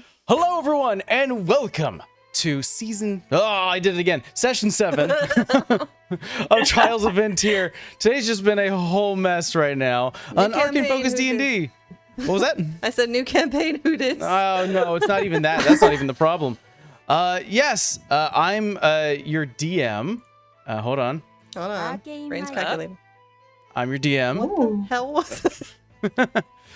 Hello, everyone, and welcome to session 7 of Trials of VinTear. Today's just been a whole mess right now. An Arcane focused D&D. What was that? I said new campaign. Who dis? Oh no, it's not even that. That's not even the problem. Yes, I'm your DM. Hold on. Brain's calculating. I'm your DM. Ooh, Hell was it?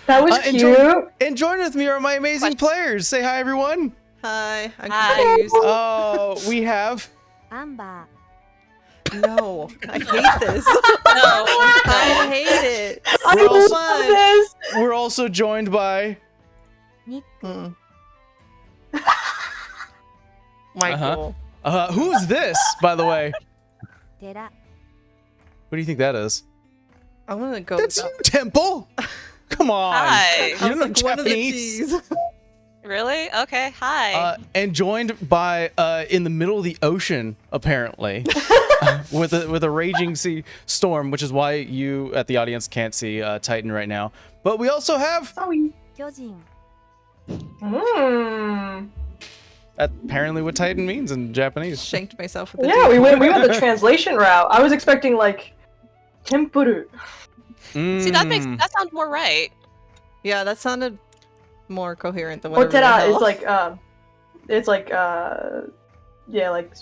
that was cute. And joining with me are my amazing players. Say hi, everyone. Hi. I'm Hi. confused. Oh, we have. Amber. No, I hate this. No. I hate it. I We're also- love this. We're also joined by. Nick. Michael. Who's this, by the way? Tera. What do you think that is? I'm gonna go. That's you, Temple. Come on. Hi. You don't know one of the Japanese. T's. Really? Okay. Hi. And joined by in the middle of the ocean, apparently, with a raging sea storm, which is why you at the audience can't see Titan right now. But we also have Sorry. Kyojin. apparently what Titan means in Japanese. Shanked myself with the Yeah, D. we went the translation route. I was expecting like tempuru. Mm. See, that sounds more right. Yeah, that sounded more coherent than what Otera is like it's like yeah, like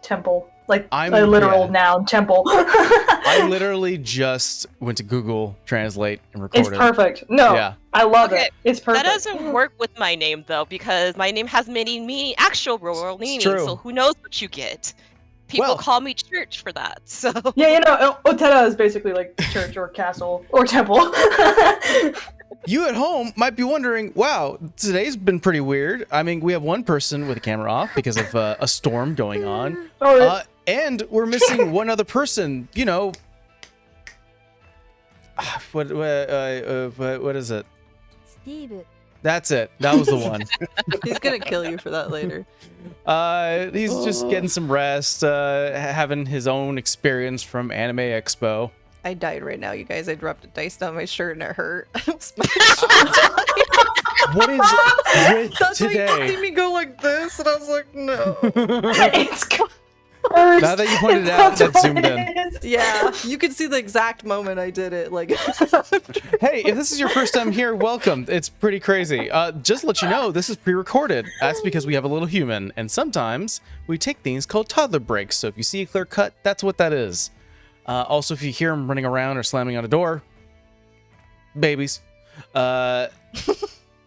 temple. Like I'm- a literal yeah. noun, temple. I literally just went to Google Translate and It's recorded. perfect. No, Yeah. I love Okay, it. It's perfect. That doesn't work with my name though, because my name has many meaning, actual real world meaning. true. So who knows what you get? People Well- call me church for that. So Yeah, you know, Otera is basically like church or castle or temple. You at home might be wondering, wow, today's been pretty weird. I mean, we have one person with the camera off because of a storm going on. And we're missing one other person, you know. What is it? Steve. That's it. That was the one. He's gonna kill you for that later. He's just getting some rest, having his own experience from Anime Expo. I died right now, you guys. I dropped a dice down my shirt and it hurt. What is with That's why you see today? me go like this, and I was like, no. It's cursed. Now that you pointed it out, That's that zoomed what in. it is. Yeah, you can see the exact moment I did it. Like, Hey, if this is your first time here, welcome. It's pretty crazy. Just to let you know, this is pre-recorded. That's because we have a little human, and sometimes we take things called toddler breaks. So if you see a clear cut, that's what that is. Also, if you hear him running around or slamming on a door, babies.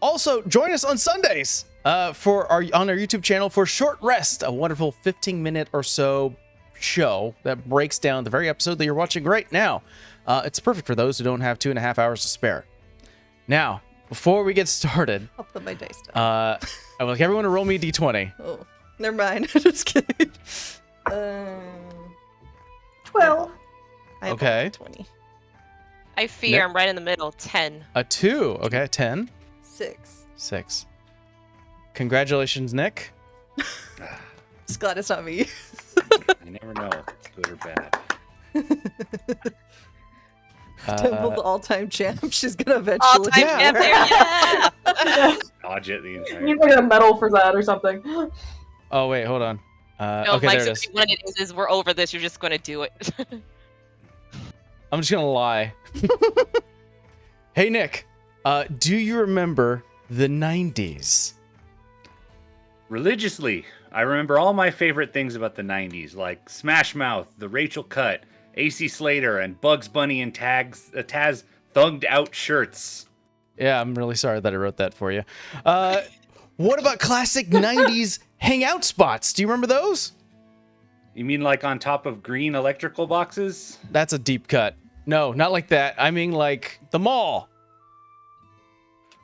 Also, join us on Sundays on our YouTube channel for Short Rest, a wonderful 15-minute or so show that breaks down the very episode that you're watching right now. It's perfect for those who don't have 2.5 hours to spare. Now, before we get started, I'll put my dice down. I would like everyone to roll me a d20. Oh, never mind. Just kidding. 12. I have Okay. 20. I fear Nick? I'm right in the middle. 10. A 2. Okay, 10. 6. 6. Congratulations, Nick. Just glad it's not me. You never know if it's good or bad. Temple's all-time champ. She's gonna All eventually. time Yeah. champ there, yeah. Dodge it the You entire need like a medal for that or something. Oh, wait, hold on. No, Okay, Mike, there it is. what it is we're over this. You're just gonna do it. I'm just gonna lie. Hey, Nick, do you remember the 90s? Religiously, I remember all my favorite things about the 90s, like Smash Mouth, the Rachel Cut, AC Slater, and Bugs Bunny and Taz thugged out shirts. Yeah, I'm really sorry that I wrote that for you. What about classic 90s hangout spots? Do you remember those? You mean like on top of green electrical boxes? That's a deep cut. No, not like that. I mean like the mall.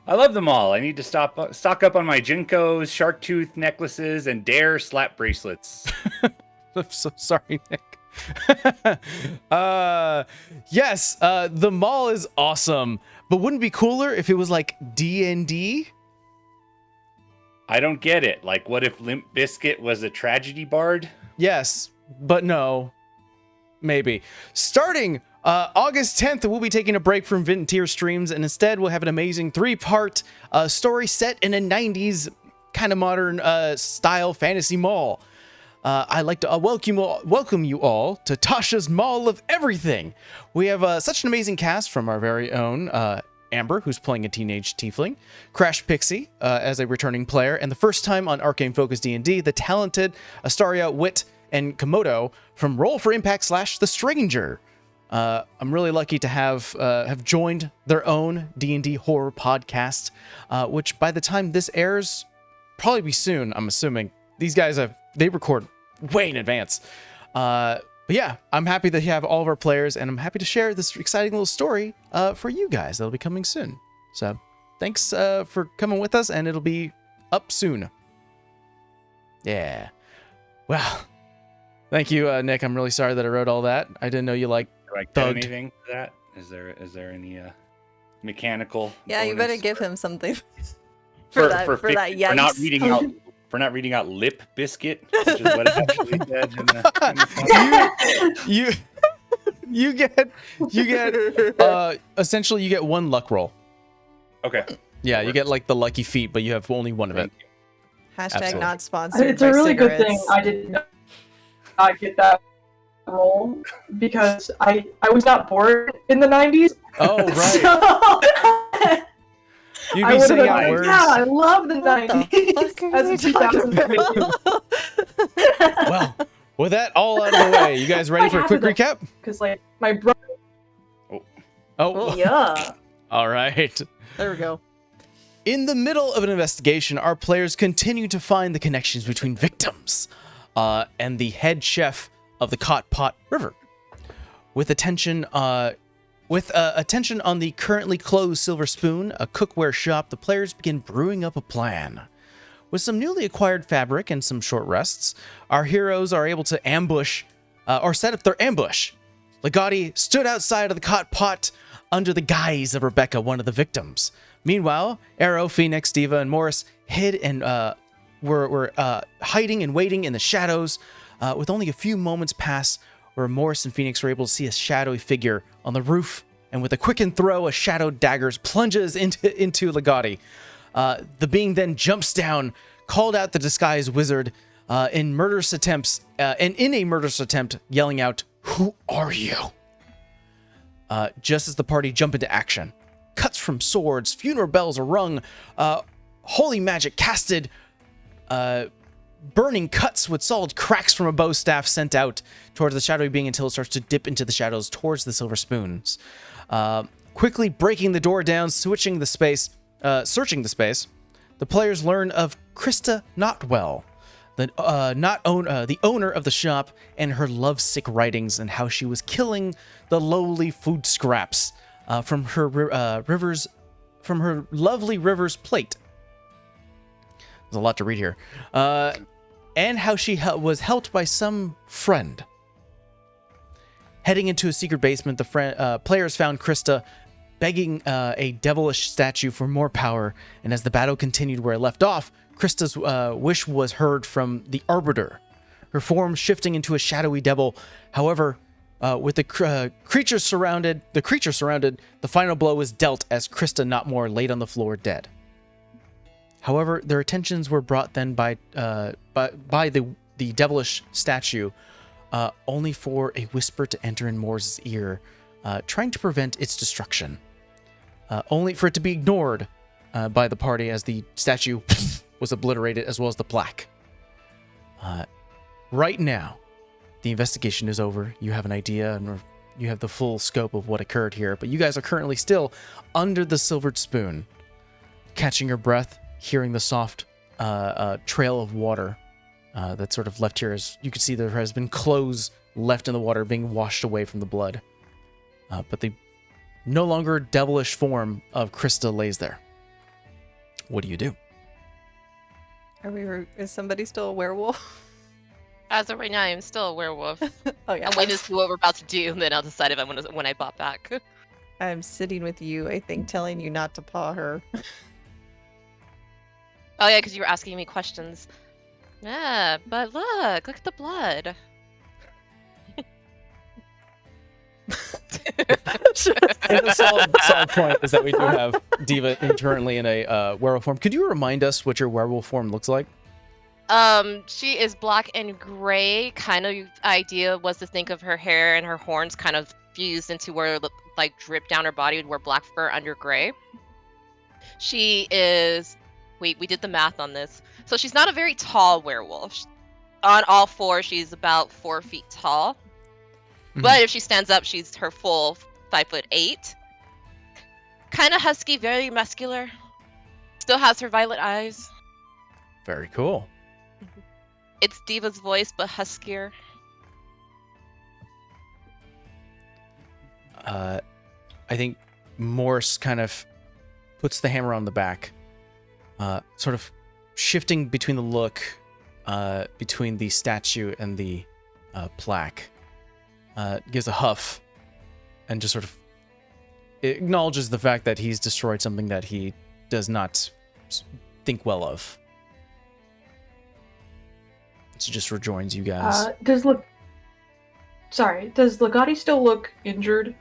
I love them all. I need to stock up on my Jinkos, shark tooth necklaces, and Dare slap bracelets. I'm so sorry, Nick. Yes, the mall is awesome, but wouldn't it be cooler if it was like D&D? I don't get it. Like, what if Limp Bizkit was a tragedy bard? Yes, but no. Maybe. Starting August 10th, we'll be taking a break from VinTear streams, and instead we'll have an amazing 3-part story set in a 90s kind of modern style fantasy mall. I'd like to welcome you all to Tasha's Mall of Everything. We have such an amazing cast from our very own Amber, who's playing a teenage tiefling, Crash Pixie as a returning player, and the first time on Arcane Focus D&D, the talented Astaria, Wit, and Komodo from Roll for Impact / The Stranger. I'm really lucky to have joined their own D&D horror podcast, which by the time this airs, probably be soon, I'm assuming. These guys they record way in advance. But yeah, I'm happy that you have all of our players, and I'm happy to share this exciting little story for you guys that'll be coming soon. So thanks for coming with us, and it'll be up soon. Yeah. Well, thank you, Nick. I'm really sorry that I wrote all that. I didn't know you Do I get thugged. anything for that? Is there any mechanical? Yeah, you better bonus give for- him something for that for not reading out lip biscuit, which is what it actually said in the you get essentially you get one luck roll. Okay. Yeah, you get like the lucky feat, but you have only one of it. Thank you. Hashtag Absolutely. not sponsored. It's a by really good cigarettes. thing I did not get that role because I was not born in the 90s. Oh right. So You'd I be would have saying been out like, words. yeah, I love the What the 90s. fuck are As you a talking 2000 about? Well, with that all out of the way, you guys ready for a quick recap? Because like my brother. Oh, Yeah. all right. There we go. In the middle of an investigation, our players continue to find the connections between victims and the head chef of the Cot Pot River. With attention on the currently closed Silver Spoon, a cookware shop, the players begin brewing up a plan. With some newly acquired fabric and some short rests, our heroes are able to ambush or set up their ambush. Legati stood outside of the Cot Pot under the guise of Rebecca, one of the victims. Meanwhile, Arrow, Phoenix, Diva, and Morris hid and were hiding and waiting in the shadows. With only a few moments pass, where Morris and Phoenix were able to see a shadowy figure on the roof, and with a quickened throw, a shadowed dagger plunges into Legati. The being then jumps down, called out the disguised wizard in a murderous attempt, yelling out, "Who are you?" Just as the party jump into action. Cuts from swords, funeral bells are rung, holy magic casted, burning cuts with solid cracks from a bow staff sent out towards the shadowy being until it starts to dip into the shadows towards the silver spoons. Quickly breaking the door down, searching the space, the players learn of Krista Notwell, the owner of the shop, and her lovesick writings and how she was killing the lowly food scraps from her lovely river's plate. There's a lot to read here. And how she was helped by some friend. Heading into a secret basement, the players found Krista begging a devilish statue for more power, and as the battle continued where it left off, Krista's wish was heard from the Arbiter, her form shifting into a shadowy devil. However, with the creature surrounded, the final blow was dealt as Krista Notmore laid on the floor dead. However, their attentions were brought then by the devilish statue, only for a whisper to enter in Moore's ear, trying to prevent its destruction. Only for it to be ignored by the party as the statue was obliterated, as well as the plaque. Right now, the investigation is over. You have an idea, and you have the full scope of what occurred here, but you guys are currently still under the silvered spoon, catching your breath, hearing the soft trail of water that's sort of left here. As you can see, there has been clothes left in the water being washed away from the blood. But the no longer devilish form of Krista lays there. What do you do? Is somebody still a werewolf? As of right now, I'm still a werewolf. Oh yeah. I'm waiting to see what we're about to do, and then I'll decide if I want to when I pop back. I'm sitting with you, I think, telling you not to paw her. Oh yeah, because you were asking me questions. Yeah, but look at the blood. The solid point is that we do have Diva internally in a werewolf form. Could you remind us what your werewolf form looks like? She is black and gray. Kind of idea was to think of her hair and her horns kind of fused into where like drip down her body where black fur under gray. She is. Wait, we did the math on this. So she's not a very tall werewolf. On all fours, she's about 4 feet tall. But if she stands up, she's her full 5'8". Kind of husky, very muscular. Still has her violet eyes. Very cool. It's Diva's voice, but huskier. I think Morse kind of puts the hammer on the back, sort of shifting between the look between the statue and the plaque. Gives a huff and just sort of acknowledges the fact that he's destroyed something that he does not think well of. So just rejoins you guys. Does Legati still look injured?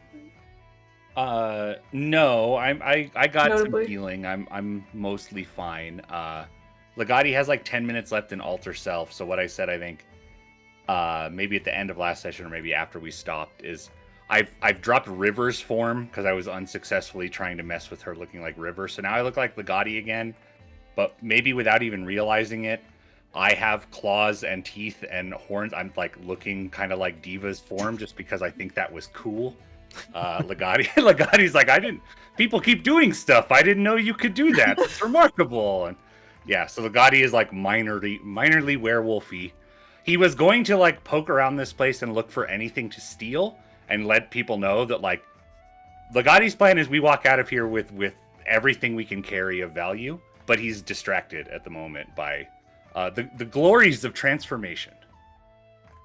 No, I got Notably. some healing. I'm mostly fine. Legati has like 10 minutes left in Alter Self, so what I said, I think, maybe at the end of last session or maybe after we stopped, is I've dropped River's form because I was unsuccessfully trying to mess with her looking like River. So now I look like Legati again, but maybe without even realizing it, I have claws and teeth and horns. I'm like looking kind of like Diva's form just because I think that was cool. Legati's like, people keep doing stuff. I didn't know you could do that. It's remarkable. And yeah, so Legati is like minorly werewolfy. He was going to like poke around this place and look for anything to steal and let people know that like Legati's plan is we walk out of here with everything we can carry of value, but he's distracted at the moment by the glories of transformation.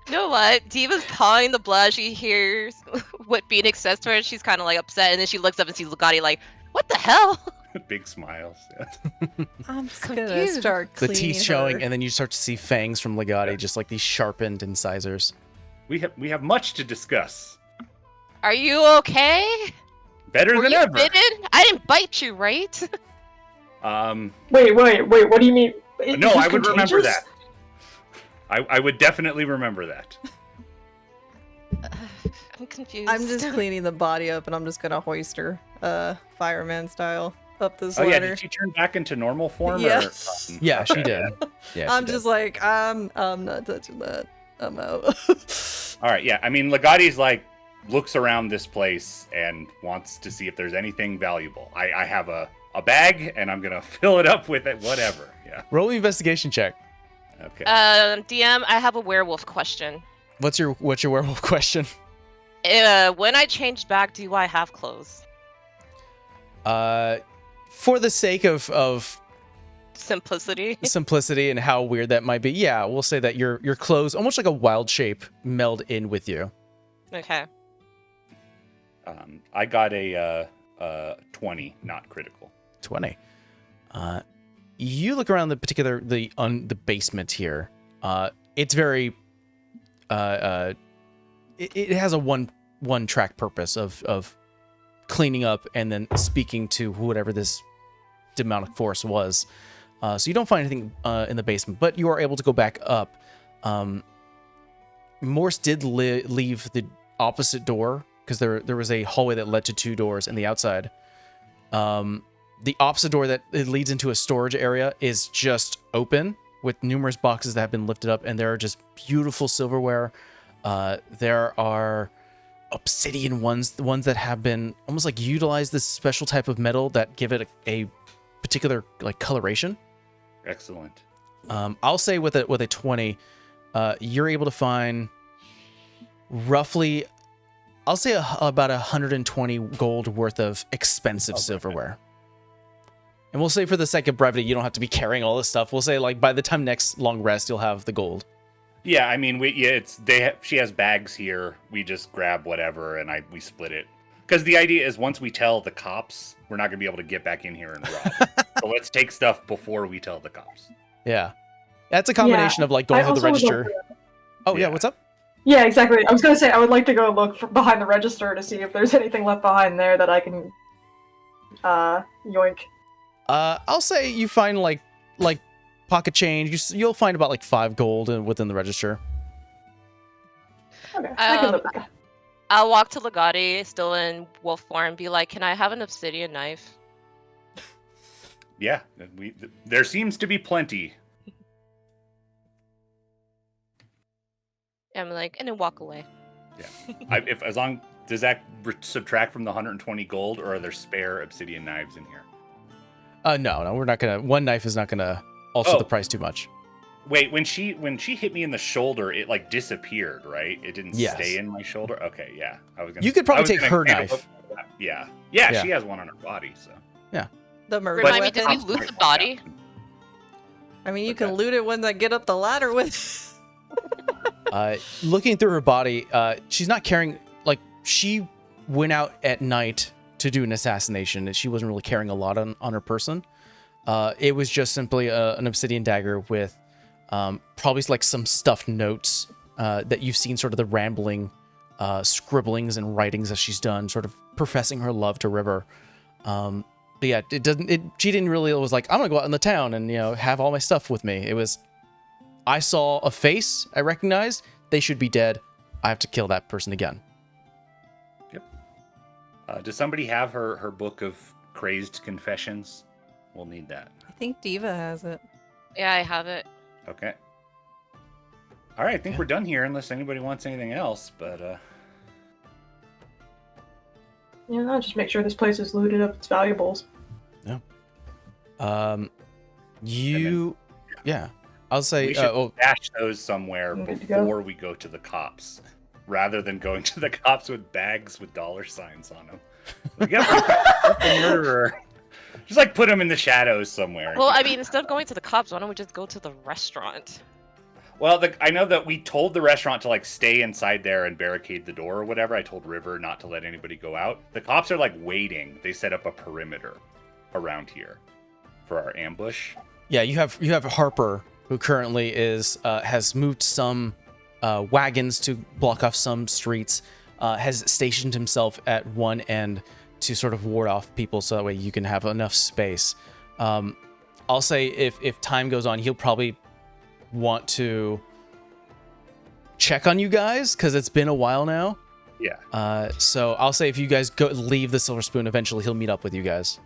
You know what? Diva's pawing the blood. She hears what Phoenix says to her, and she's kind of like upset. And then she looks up and sees Legati like, "What the hell?" Big smiles. Yeah. I'm just gonna Confused. start The cleaning teeth showing, her. and then you start to see fangs from Legati, just like these sharpened incisors. We have much to discuss. Are you okay? Better Were than you ever. bitten? I didn't bite you, right? Wait, what do you mean? No, Is I this would remember contagious? that. I would definitely remember that. I'm confused. I'm just cleaning the body up, and I'm just gonna hoist her, fireman style, up this Oh yeah, ladder. did she turn back into normal form? Yeah. Or, Yeah, she okay. did. Yeah, I'm she just did. like, I'm not touching that. I'm out. All right, yeah. I mean, Legati's like looks around this place and wants to see if there's anything valuable. I have a bag, and I'm gonna fill it up with it. Whatever. Yeah. Roll an investigation check. Okay. DM, I have a werewolf question. What's your werewolf question? When I change back, do I have clothes? For the sake of Simplicity. simplicity and how weird that might be, yeah, we'll say that your clothes, almost like a wild shape, meld in with you. Okay. I got a 20, not critical. 20. You look around the basement here. It's very it has a one track purpose of cleaning up and then speaking to whatever this demonic force was. So you don't find anything in the basement, but you are able to go back up. Morse did leave the opposite door because there was a hallway that led to 2 doors in the outside. The opposite door that it leads into a storage area is just open with numerous boxes that have been lifted up, and there are just beautiful silverware. There are obsidian ones, the ones that have been almost like utilize this special type of metal that give it a particular like coloration. Excellent. I'll say with a 20, you're able to find roughly, I'll say about 120 gold worth of expensive silverware. And we'll say for the sake of brevity, you don't have to be carrying all this stuff. We'll say like by the time next long rest, you'll have the gold. Yeah, I mean, she has bags here. We just grab whatever and we split it. Because the idea is once we tell the cops, we're not gonna be able to get back in here and rob. So let's take stuff before we tell the cops. Yeah. That's a combination of like going through the also was register. wondering- Oh yeah, what's up? Yeah, exactly. I was gonna say I would like to go look behind the register to see if there's anything left behind there that I can yoink. I'll say you find like pocket change. You'll find about like 5 gold within the register. Okay, I can live with that. I'll walk to Legati, still in wolf form, and be like, "Can I have an obsidian knife?" Yeah, there seems to be plenty. And I'm like, and then walk away. Yeah. As long does that subtract from the 120 gold, or are there spare obsidian knives in here? No, we're not gonna. One knife is not gonna alter the price too much. Wait, when she hit me in the shoulder, it like disappeared, right? It didn't stay in my shoulder. Okay, yeah. I was gonna. You could probably take her knife. Yeah, she has one on her body, so. Yeah. The murder Remind me, weapon. did we loot the body? I mean, you can loot it when I get up the ladder with. Looking through her body, she's not carrying, like, she went out at night to do an assassination, and she wasn't really carrying a lot on her person. It was just simply an obsidian dagger with probably like some stuffed notes that you've seen, sort of the rambling scribblings and writings that she's done, sort of professing her love to River. But yeah, she didn't really, it was like, I'm gonna go out in the town and, have all my stuff with me. It was, I saw a face I recognized. They should be dead. I have to kill that person again. Yep. Does somebody have her book of crazed confessions? We'll need that. I think Diva has it. Yeah, I have it. Okay. All right, I think we're done here unless anybody wants anything else, but Yeah, I'll just make sure this place is looted of its valuables. Yeah. I'll say we should stash those somewhere Good to before we go to the cops, rather than going to the cops with bags with dollar signs on them. Like, the murderer. Just like put them in the shadows somewhere. Well, I mean, instead of going to the cops, why don't we just go to the restaurant? Well, I know that we told the restaurant to like stay inside there and barricade the door or whatever. I told River not to let anybody go out. The cops are like waiting. They set up a perimeter around here for our ambush. Yeah, you have Harper, who currently has moved some wagons to block off some streets, has stationed himself at one end to sort of ward off people, so that way you can have enough space. I'll say if time goes on, he'll probably want to check on you guys because it's been a while now. Yeah. So I'll say if you guys leave the Silver Spoon, eventually he'll meet up with you guys.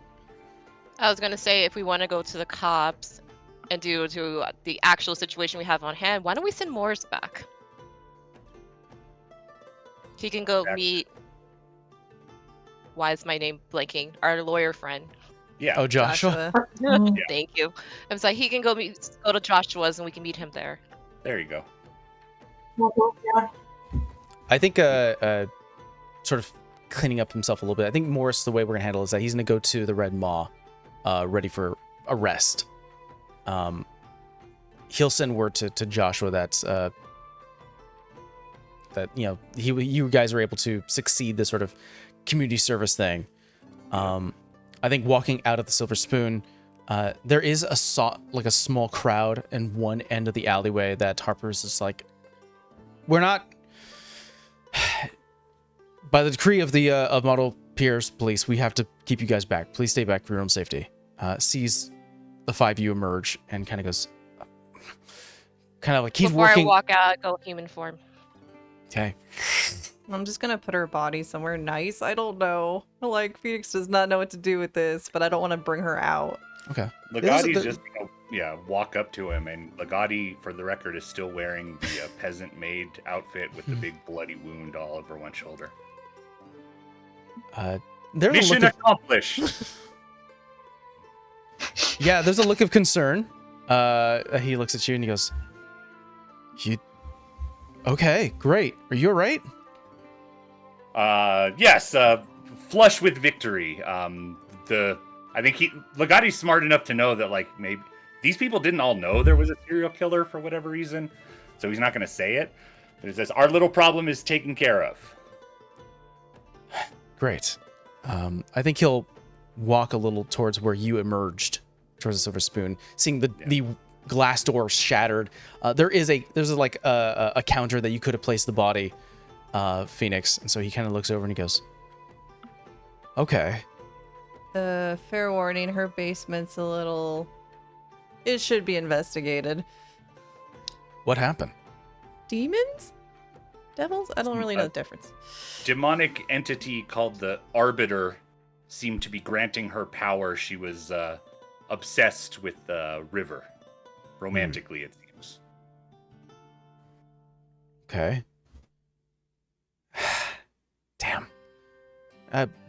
I was gonna say, if we want to go to the cops and due to the actual situation we have on hand, why don't we send Morris back? He can go meet. Why is my name blanking? Our lawyer friend. Yeah. Oh, Joshua. Thank you. I was like, he can go to Joshua's and we can meet him there. There you go. Yeah. I think sort of cleaning up himself a little bit. I think Morris, the way we're gonna handle it is that he's gonna go to the Red Maw, ready for arrest. He'll send word to Joshua that you guys were able to succeed this sort of community service thing. I think walking out of the Silver Spoon, there is a small crowd in one end of the alleyway that Harper's is like, we're not. By the decree of the of Model Pierce Police, we have to keep you guys back. Please stay back for your own safety. Sees the 5 of you emerge and kind of goes, kind of like he's Before working. I walk out, go human form. Okay. I'm just gonna put her body somewhere nice. I don't know. Like, Phoenix does not know what to do with this, but I don't want to bring her out. Okay. Legati's just walk up to him, and Legati, for the record, is still wearing the peasant maid outfit with the big bloody wound all over one shoulder. Mission accomplished. Yeah, there's a look of concern. He looks at you and he goes, okay, great. Are you all right? Yes, flush with victory. I think Legati's smart enough to know that, like, maybe these people didn't all know there was a serial killer for whatever reason, so he's not going to say it. But he says, our little problem is taken care of. Great. I think he'll walk a little towards where you emerged, towards the Silver Spoon, seeing the glass door shattered. There's like a counter that you could have placed the body, Phoenix. And so he kind of looks over and he goes, okay. Fair warning, her basement's a little... It should be investigated. What happened? Demons? Devils? I don't really know the difference. Demonic entity called the Arbiter seemed to be granting her power. She was obsessed with the river. Romantically, it seems. Okay. Damn.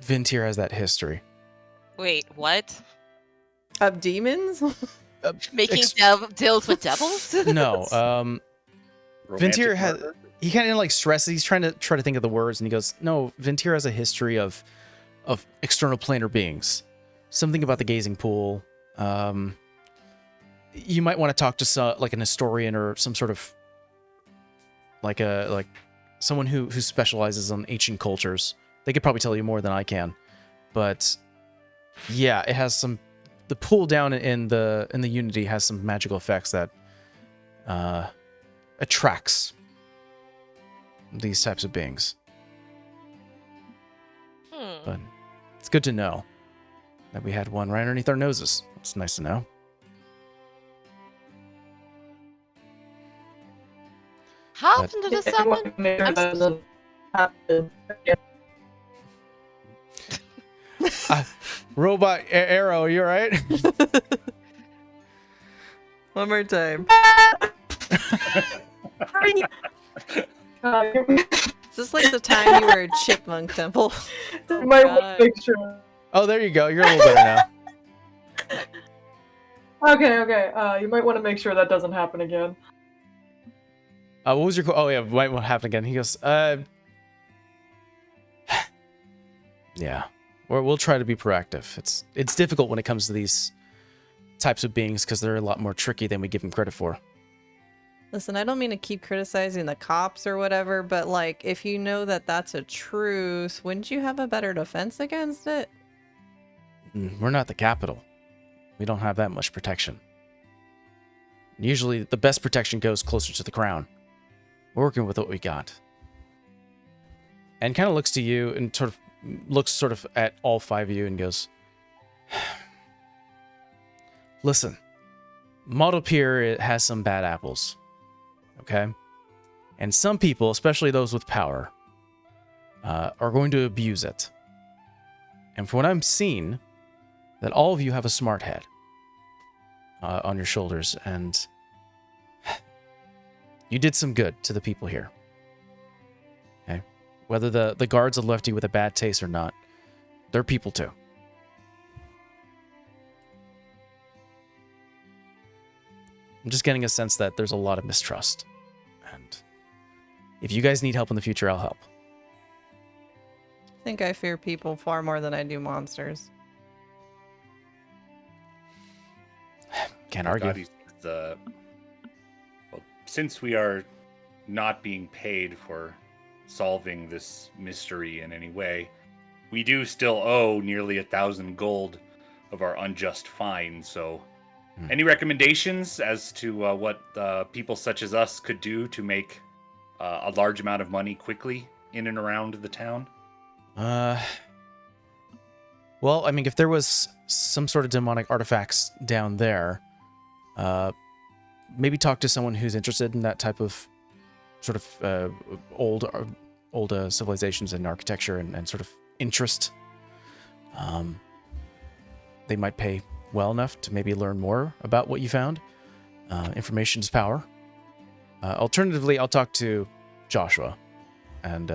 VinTear has that history. Wait, what? Of demons? Making deals with devils? No. Romantic VinTear has. murder? He kind of like stresses. He's trying to think of the words, and he goes, "No, VinTear has a history of external planar beings. Something about the gazing pool. You might want to talk to like an historian or some sort of like someone who specializes on ancient cultures. They could probably tell you more than I can. But yeah, it has some. The pool down in the Unity has some magical effects that attracts these types of beings. But it's good to know that we had one right underneath our noses. It's nice to know. How But- often did this I happen? want to make sure I'm that doesn't happen again. Robot Arrow, you alright? One more time. Is this like the time you were at Chipmunk Temple? You might want God. to make sure. Oh, there you go. You're a little better now. Okay. You might want to make sure that doesn't happen again. What was your? Oh yeah, might want to happen again. He goes, yeah. We'll try to be proactive. It's difficult when it comes to these types of beings because they're a lot more tricky than we give them credit for. Listen, I don't mean to keep criticizing the cops or whatever, but like, if you know that that's a truth, wouldn't you have a better defense against it? We're not the capital. We don't have that much protection. Usually, the best protection goes closer to the crown. We're working with what we got. And kind of looks to you and looks at all five of you and goes, listen, Model Pier has some bad apples. Okay? And some people, especially those with power, are going to abuse it. And from what I'm seeing, that all of you have a smart head on your shoulders, and you did some good to the people here. Okay? Whether the guards have left you with a bad taste or not, they're people too. I'm just getting a sense that there's a lot of mistrust. And if you guys need help in the future, I'll help. I think I fear people far more than I do monsters. Can't argue. Scotty's well, since we are not being paid for solving this mystery in any way, we do still owe nearly 1,000 gold of our unjust fine. So, any recommendations as to what people such as us could do to make a large amount of money quickly in and around the town? Well, I mean, if there was some sort of demonic artifacts down there, maybe talk to someone who's interested in that type of sort of old civilizations and architecture and sort of interest. They might pay well enough to maybe learn more about what you found. Information is power. Alternatively, I'll talk to Joshua and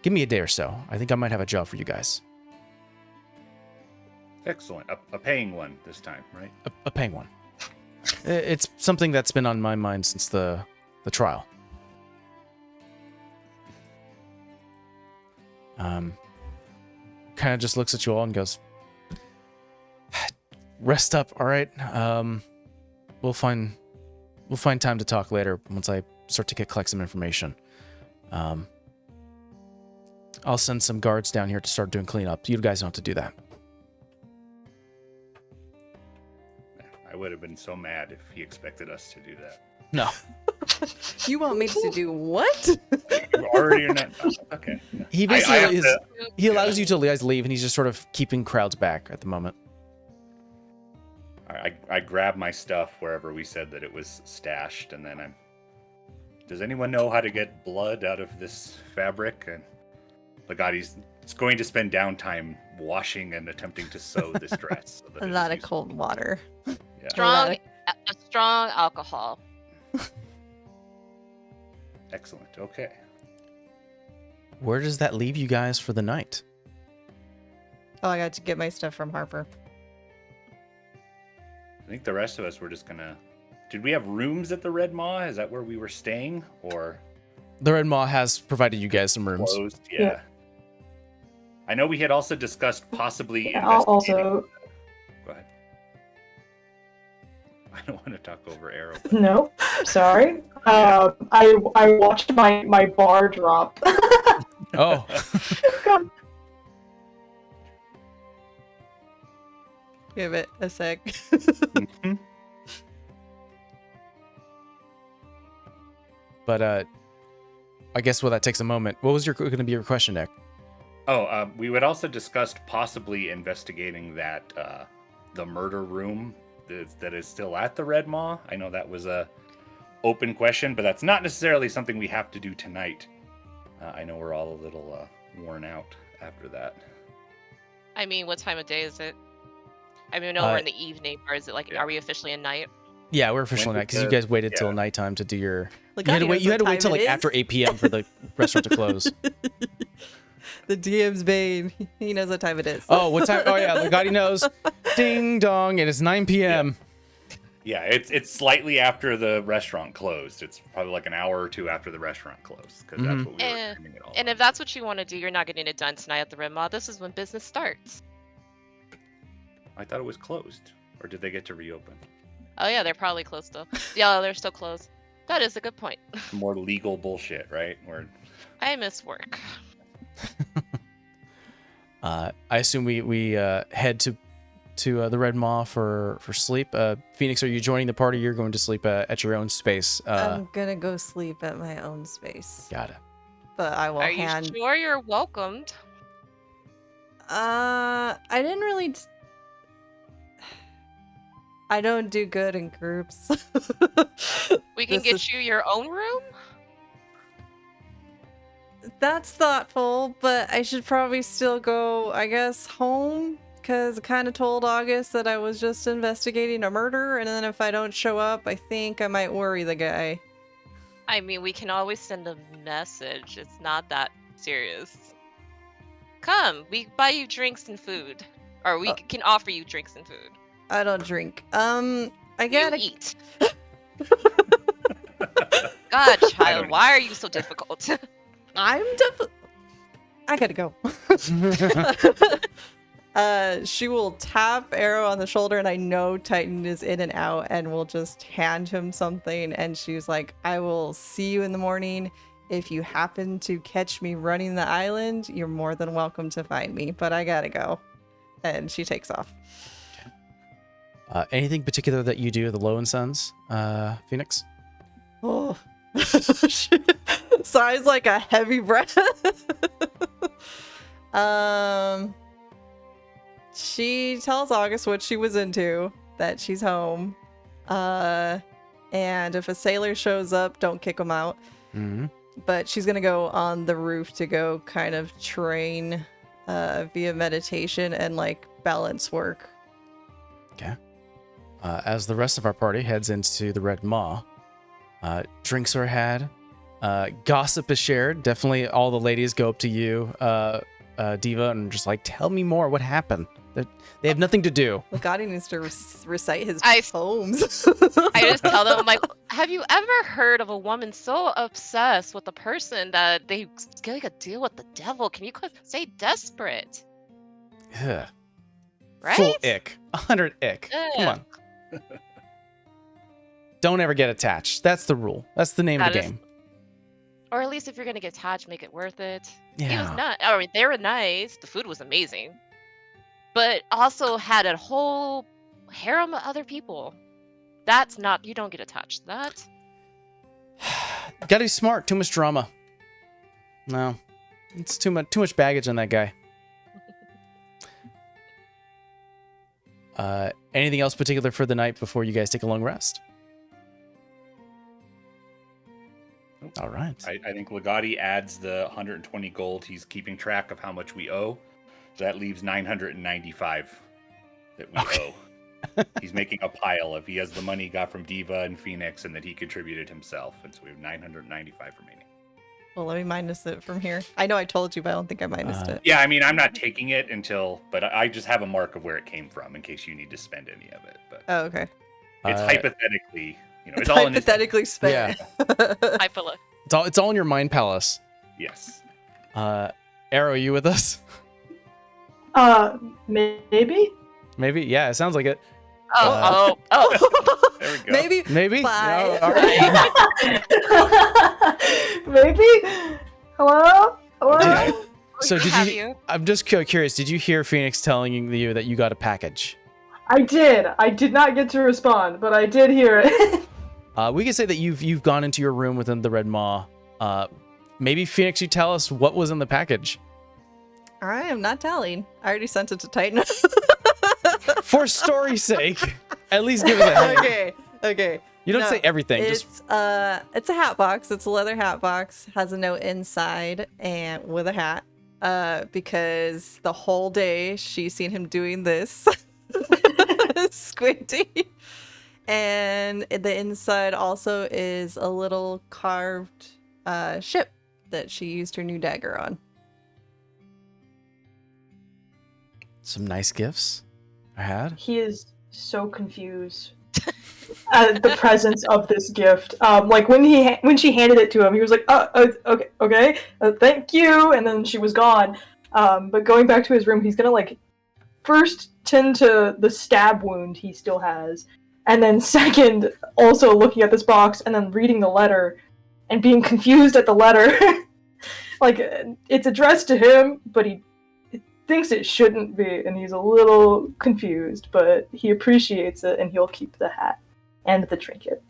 give me a day or so. I think I might have a job for you guys. Excellent. A paying one this time, right? A paying one. It's something that's been on my mind since the trial. Kind of just looks at you all and goes, rest up, all right? We'll find time to talk later once I start to collect some information. I'll send some guards down here to start doing cleanup. You guys don't have to do that. I would have been so mad if he expected us to do that. No. You want me to do what? You already are not. Okay. He I basically have to- he allows you to guys leave, and he's just sort of keeping crowds back at the moment. I grab my stuff wherever we said that it was stashed, and then I'm. Does anyone know how to get blood out of this fabric? And Legati's going to spend downtime washing and attempting to sew this dress. So that A it is lot of useful. cold water. Yeah. Strong, a strong alcohol. Excellent. Okay. Where does that leave you guys for the night? Oh, I got to get my stuff from Harper. I think the rest of us were just gonna. Did we have rooms at the Red Maw? Is that where we were staying, or The Red Maw has provided you guys some rooms. closed? Yeah. Yeah. I know we had also discussed possibly. I'll investigating- also Go ahead. I don't want to talk over Arrow. but- no. Sorry. I watched my bar drop. Oh, God. Give it a sec. Mhm. but I guess that takes a moment. What was going to be your question, Nick? Oh, we would also discussed possibly investigating that the murder room that is still at the Red Maw. I know that was a open question, but that's not necessarily something we have to do tonight. I know we're all a little worn out after that. I mean, what time of day is it? I mean, I know we're Uh, in the evening, or is it like, yeah. are we officially in night? Yeah, we're officially When night because you did guys waited till yeah. nighttime to do your. Like, You had I to wait. knows You had to what wait till time like it after is. 8 p.m. for the restaurant to close. The DM's Bane. He knows what time it is. Oh, what time? Oh yeah, Legati knows. Ding dong! It is 9 p.m. Yeah, it's slightly after the restaurant closed. It's probably like an hour or two after the restaurant closed because that's what we were timing it all. And if that's what you want to do, you're not getting it done tonight at the Red Maw. This is when business starts. I thought it was closed, or did they get to reopen? Oh yeah, they're probably closed still. Yeah, they're still closed. That is a good point. More legal bullshit, right? Where I miss work. I assume we head to the Red Maw for sleep. Phoenix, are you joining the party? You're going to sleep at your own space. I'm gonna go sleep at my own space. Got it. But I will Are you hand. sure you're welcomed? I didn't really. I don't do good in groups. We can This get is- you your own room? That's thoughtful, but I should probably still go, I guess, home. Because I kind of told August that I was just investigating a murder, and then if I don't show up, I think I might worry the guy. I mean, we can always send a message. It's not that serious. Come, we buy you drinks and food. Or we Oh. can offer you drinks and food. I don't drink. I You gotta. eat. God, child, don't- why are you so difficult? I'm definitely. I gotta go. She will tap Arrow on the shoulder, and I know Titan is in and out, and will just hand him something. And she's like, I will see you in the morning. If you happen to catch me running the island, you're more than welcome to find me, but I gotta go. And she takes off. Anything particular that you do at the Low and Sons, Phoenix? Oh. Sighs like a heavy breath. She tells August what she was into, that she's home. And if a sailor shows up, don't kick him out. Mm-hmm. But she's gonna go on the roof to go kind of train via meditation and like balance work. Okay. As the rest of our party heads into the Red Maw, drinks are had, gossip is shared. Definitely all the ladies go up to you, Diva, and just like, tell me more. What happened? They have nothing to do. Legati needs to recite his I- poems. I just tell them, I'm like, have you ever heard of a woman so obsessed with a person that they get a deal with the devil? Can you say desperate? Ugh. Right? Full ick. 100 ick. Come Ugh. on. Don't ever get attached. That's the rule. That's the name of That the is- game. Or at least if you're gonna get attached, make it worth it. He was Yeah. not. I mean, they were nice. The food was amazing, but also had a whole harem other people. That's not, you don't get to touch that. Gotta be smart. Too much drama. No, it's too much baggage on that guy. Anything else particular for the night before you guys take a long rest? All right. I think Legati adds the 120 gold. He's keeping track of how much we owe. So that leaves 995 that we owe. He's making a pile of, he has the money he got from Diva and Phoenix and that he contributed himself. And so we have 995 remaining. Well, let me minus it from here. I know I told you, but I don't think I minused it. Yeah, I mean, I'm not taking it but I just have a mark of where it came from in case you need to spend any of it. But Oh, okay. it's hypothetically, It's all in his head. hypothetically spent. Hypola. It's all in your mind palace. Yes. Arrow, you with us? Maybe? Maybe? Yeah, it sounds like it. Oh. There we go. Maybe? Bye. No, all right. Maybe? Hello? Okay. So We did have you? I'm just curious. Did you hear Phoenix telling you that you got a package? I did. I did not get to respond, but I did hear it. We can say that you've gone into your room within the Red Maw. Maybe Phoenix, you tell us what was in the package. I am not telling. I already sent it to Titan. For story's sake, at least give us a hint. Okay. You don't No, say everything. It's Just it's a hat box. It's a leather hat box. Has a note inside and with a hat. Because the whole day she's seen him doing this, squinting. And the inside also is a little carved ship that she used her new dagger on. some nice gifts I had. He is so confused at the presence of this gift. Like when she handed it to him, he was like, okay, thank you," and then she was gone. But going back to his room, he's gonna like first tend to the stab wound he still has, and then second, also looking at this box and then reading the letter and being confused at the letter. Like, it's addressed to him, but he thinks it shouldn't be, and he's a little confused, but he appreciates it, and he'll keep the hat and the trinket.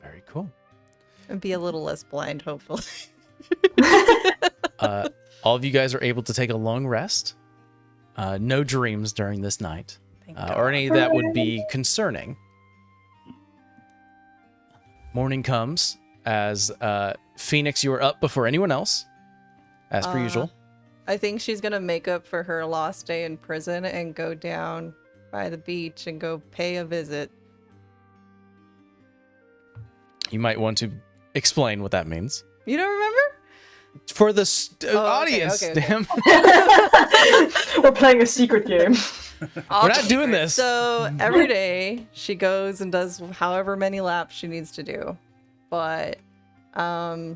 Very cool. And be a little less blind, hopefully. All of you guys are able to take a long rest. No dreams during this night, or any that would be concerning. Morning comes as Phoenix, you are up before anyone else, as per usual. I think she's gonna make up for her lost day in prison and go down by the beach and go pay a visit. You might want to explain what that means You don't remember? for the Oh, okay, audience. okay. Damn, We're playing a secret game. we're not doing this. So every day she goes and does however many laps she needs to do. But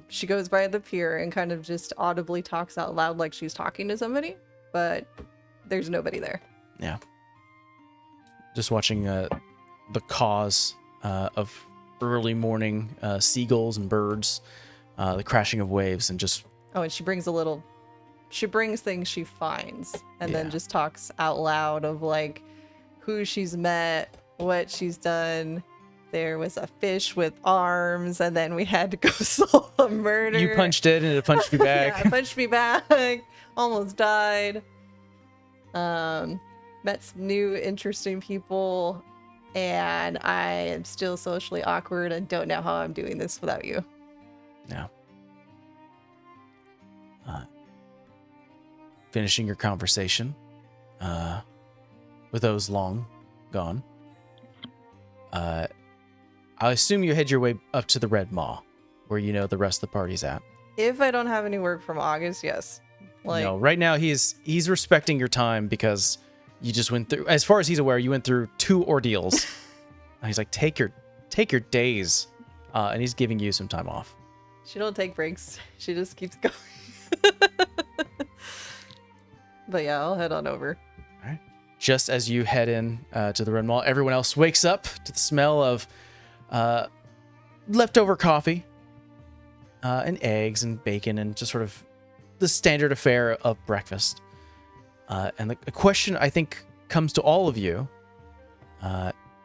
she goes by the pier and kind of just audibly talks out loud like she's talking to somebody, but there's nobody there. Yeah. Just watching the cause of early morning seagulls and birds, the crashing of waves, and just Oh, and she brings things she finds and then Yeah. just talks out loud of like who she's met, what she's done. There was a fish with arms, and then we had to go solve a murder. you punched it and it punched you back. Yeah, it punched me back. Almost died. Met some new interesting people, and I am still socially awkward and don't know how I'm doing this without you. Yeah. Finishing your conversation with those long gone. I assume you head your way up to the Red Maw, where you know the rest of the party's at. If I don't have any work from August, yes. Like, No, right now he's respecting your time because you just went through, as far as he's aware, you went through 2 ordeals. And he's like, take your days, and he's giving you some time off. she don't take breaks. She just keeps going. But yeah, I'll head on over. All right. Just as you head in to the Red Maw, everyone else wakes up to the smell of leftover coffee and eggs and bacon and just sort of the standard affair of breakfast. And the question I think comes to all of you,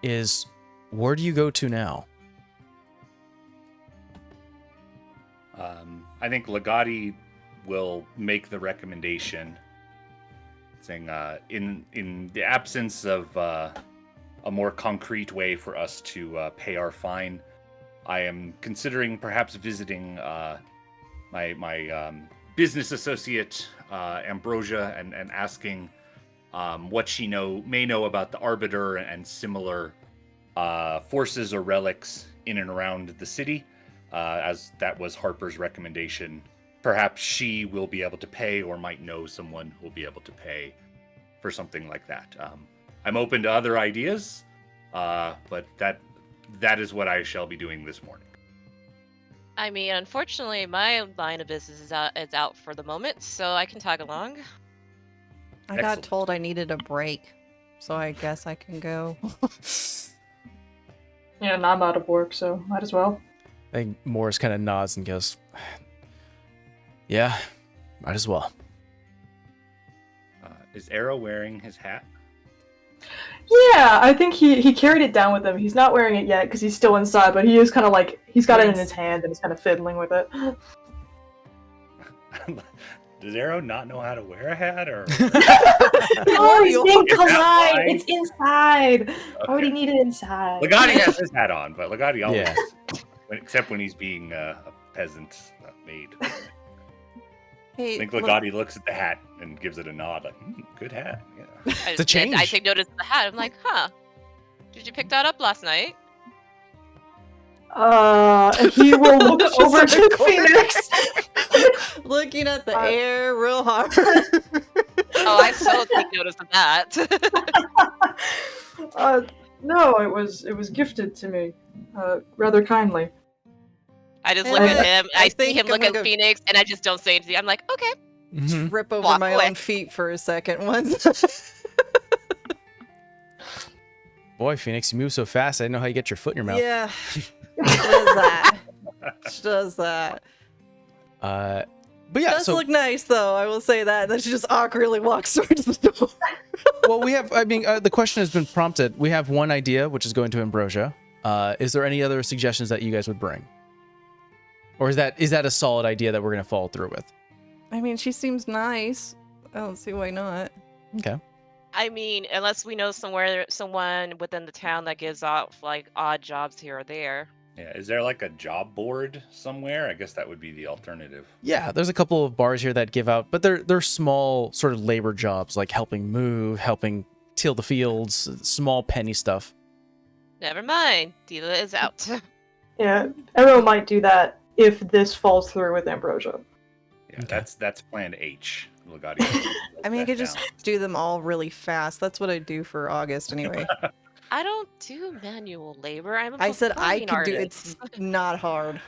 is where do you go to now? I think Legati will make the recommendation, saying, in the absence of a more concrete way for us to pay our fine, I am considering perhaps visiting my business associate Ambrosia and asking what she may know about the Arbiter and similar forces or relics in and around the city, as that was Harper's recommendation. Perhaps she will be able to pay, or might know someone who will be able to pay for something like that. I'm open to other ideas, but that is what I shall be doing this morning. I mean, unfortunately, my line of business is out for the moment, so I can tag along. I got Excellent. told I needed a break, so I guess I can go. Yeah, and I'm out of work, so might as well. I think Morris kind of nods and goes, yeah, might as well. Is Arrow wearing his hat? Yeah, I think he carried it down with him. He's not wearing it yet because he's still inside, but he is kind of like, he's got it in his hand and he's kind of fiddling with it. Does Arrow not know how to wear a hat, or? Oh, he's being Is that polite. why? It's inside. Okay. Why would he need it inside? Legati has his hat on, but Legati always, Yeah. except when he's being a peasant maid. Hey, I think look- Legati looks at the hat and gives it a nod, like, good hat. Yeah. It's a change. I take notice of the hat. I'm like, huh? Did you pick that up last night? He will look Just over in the to corner. Phoenix. looking at the Uh, air real hard. Oh, I so take notice of that. No, it was gifted to me, rather kindly. I just And look at him. I I see think him I'm look gonna at go- Phoenix, and I just don't say anything. I'm like, okay. Mhm. Trip over Walk my away. own feet for a second once. Boy, Phoenix, you move so fast. I didn't know how you get your foot in your mouth. Yeah. She does that. She does that. But yeah, Does so look nice though, I will say that. Then she just awkwardly walks towards the door. well, we have. I mean, the question has been prompted. We have one idea, which is going to Ambrosia. Is there any other suggestions that you guys would bring, or is that a solid idea that we're going to follow through with? I mean, she seems nice. I don't see why not. Okay. I mean, unless we know someone within the town that gives out like odd jobs here or there. Yeah, is there like a job board somewhere? I guess that would be the alternative. Yeah, there's a couple of bars here that give out, but they're small sort of labor jobs, like helping move, helping till the fields, small penny stuff. Never mind. Diva is out. Yeah, Arrow might do that if this falls through with Ambrosia. Yeah, Okay. that's plan H. Legati. I mean, I could just do them all really fast. That's what I do for August anyway. I don't do manual labor. I'm a I said I performing could do artist. it's not hard.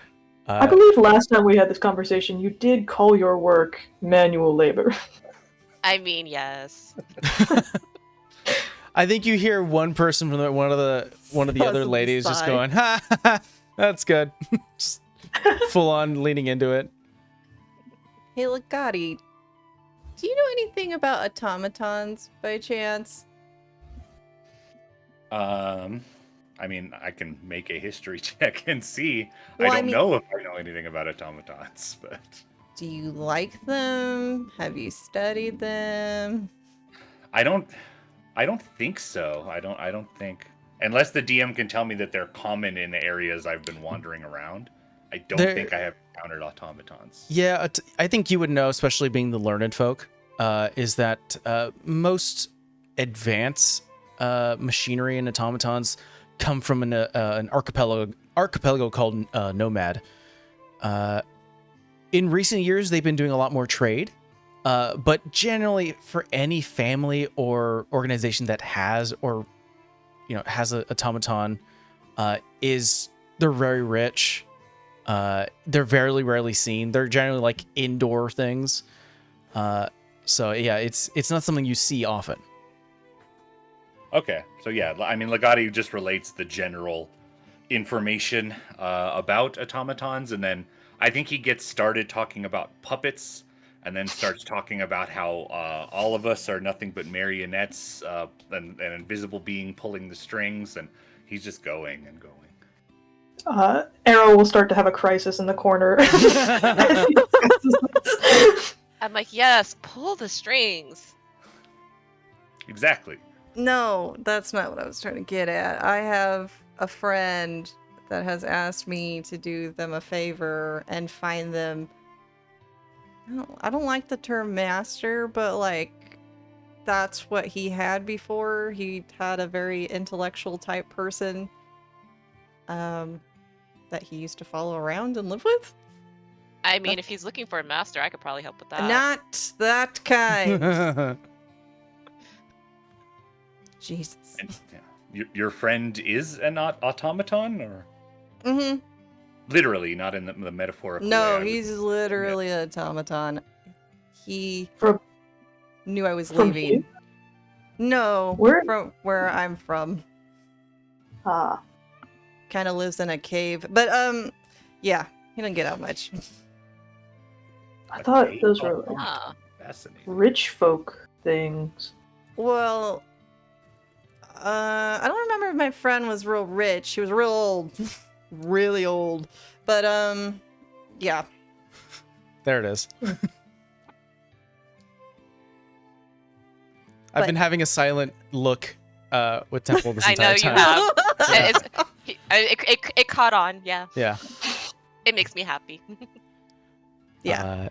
I believe last time we had this conversation, you did call your work manual labor. I mean, yes. I think you hear one person from one of the other Possibly ladies just sigh. going, ha, ha, ha, that's good. Just full on leaning into it. Hey, Legati, do you know anything about automatons by chance? I mean, I can make a history check and see. Well, I I don't mean- know if I know anything about automatons, but Do you like them? Have you studied them? I don't think so. I don't think, unless the DM can tell me that they're common in the areas I've been wandering around. I don't They're- think I have encountered automatons. Yeah, I think you would know, especially being the learned folk, is that most advanced machinery and automatons come from an archipelago called Nomad. In recent years, they've been doing a lot more trade, but generally, for any family or organization that has an automaton, they're very rich. They're very rarely seen. They're generally like indoor things. So yeah, it's not something you see often. Okay, so yeah, I mean, Legati just relates the general information about automatons, and then I think he gets started talking about puppets and then starts talking about how all of us are nothing but marionettes and an invisible being pulling the strings, and he's just going and going. Arrow will start to have a crisis in the corner. as he discusses this. I'm like, yes, pull the strings. Exactly. No, that's not what I was trying to get at. I have a friend that has asked me to do them a favor and find them. I don't like the term master, but like that's what he had before. He had a very intellectual type person that he used to follow around and live with. I mean, if he's looking for a master, I could probably help with that. Not that kind. Jesus. And, your friend is an automaton, or Mm-hmm. literally, not in the metaphorical No, way. he's literally an automaton. He From- knew I was from leaving. you? No, Where? from where I'm from. Ah, Kind of lives in a cave, but yeah, he doesn't get out much. I thought Okay. those were like Ah. Fascinating. rich folk things. Well, I don't remember if my friend was real rich. He was real old, really old. But yeah. There it is. I've But- been having a silent look with Temple this I know entire you time. have. It caught on, yeah. Yeah. It makes me happy. Yeah.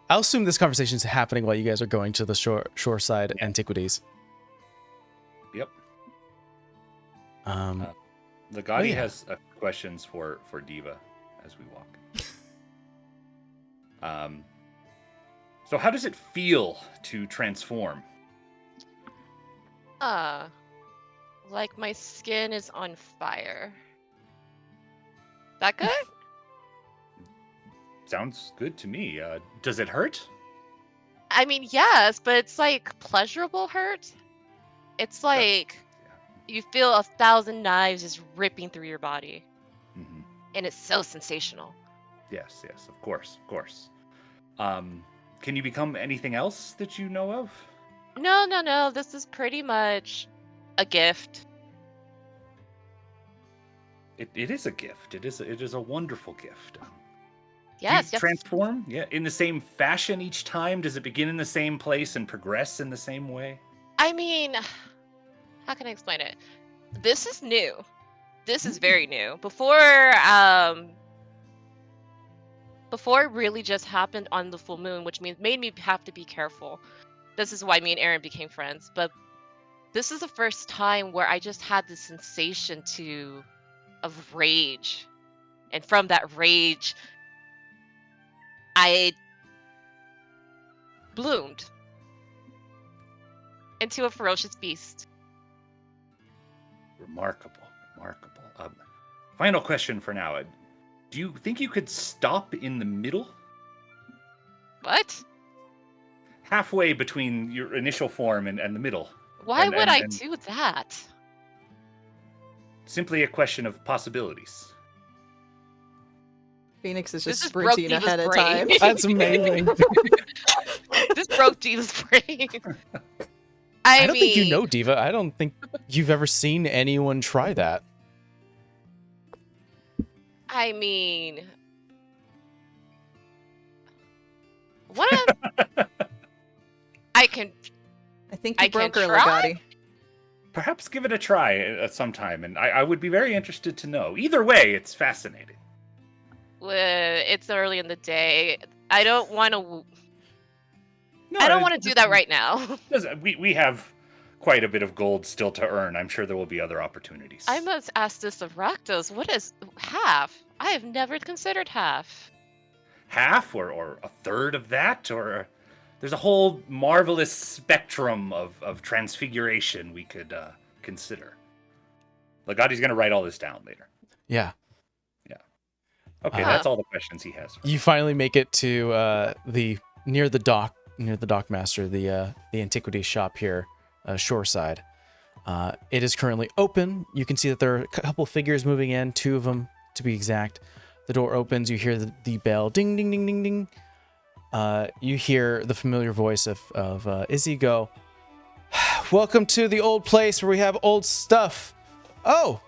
I'll assume this conversation is happening while you guys are going to the shoreside antiquities. Yep. Um, Legati yeah. has questions for Diva as we walk. So how does it feel to transform? Like my skin is on fire. That good? Sounds good to me. Does it hurt? I mean, yes, but it's like pleasurable hurt. It's like you feel 1,000 knives just ripping through your body, Mm-hmm. and it's so sensational. Yes, of course. Can you become anything else that you know of? No. This is pretty much a gift. It is a gift. It is a wonderful gift. Yes, Do you transform? Yeah, in the same fashion each time? Does it begin in the same place and progress in the same way? I mean, how can I explain it? This is new. This is very new. Before it really just happened on the full moon, which made me have to be careful. This is why me and Aaron became friends. But this is the first time where I just had the sensation of rage. And from that rage, I bloomed into a ferocious beast. Remarkable. Final question for now. Do you think you could stop in the middle? What? Halfway between your initial form and the middle. Why And- would and- I and- do that? Simply a question of possibilities. Phoenix is This just is broke sprinting Diva's ahead of brain. time. That's amazing. This broke Diva's brain. I don't think you know Diva. I don't think you've ever seen anyone try that. I mean, what? I can. I think you I can broke her, try? Legati. Perhaps give it a try at some time, and I would be very interested to know. Either way, it's fascinating. It's early in the day. I don't want to. No, I don't want to do that right now. We have quite a bit of gold still to earn. I'm sure there will be other opportunities. I must ask this of Rakdos. What is half? I have never considered half. Half or a third of that, or there's a whole marvelous spectrum of transfiguration we could consider. Legati's going to write all this down later. Yeah. Okay, that's all the questions he has. You finally make it to near the dock master, the antiquities shop here, shoreside. It is currently open. You can see that there are a couple figures moving in, 2 of them to be exact. The door opens. You hear the bell, ding, ding, ding, ding, ding. you hear the familiar voice of Izzy go, "Welcome to the old place where we have old stuff. Oh,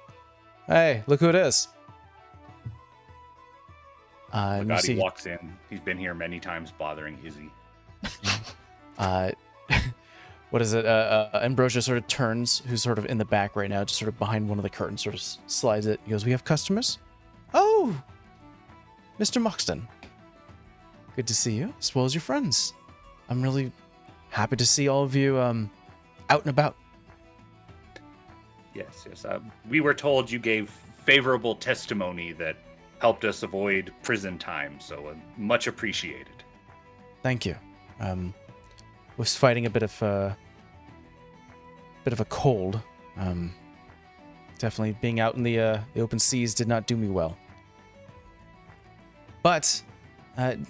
hey, look who it is." And you Legati see, walks in. He's been here many times bothering Izzy. what is it? Ambrosia sort of turns, who's sort of in the back right now, just sort of behind one of the curtains, sort of slides it. He goes, "We have customers? Oh, Mr. Moxton. Good to see you, as well as your friends. I'm really happy to see all of you out and about." Yes. We were told you gave favorable testimony that helped us avoid prison time, so much appreciated. Thank you. Was fighting a bit of a cold. Definitely being out in the open seas did not do me well. But, and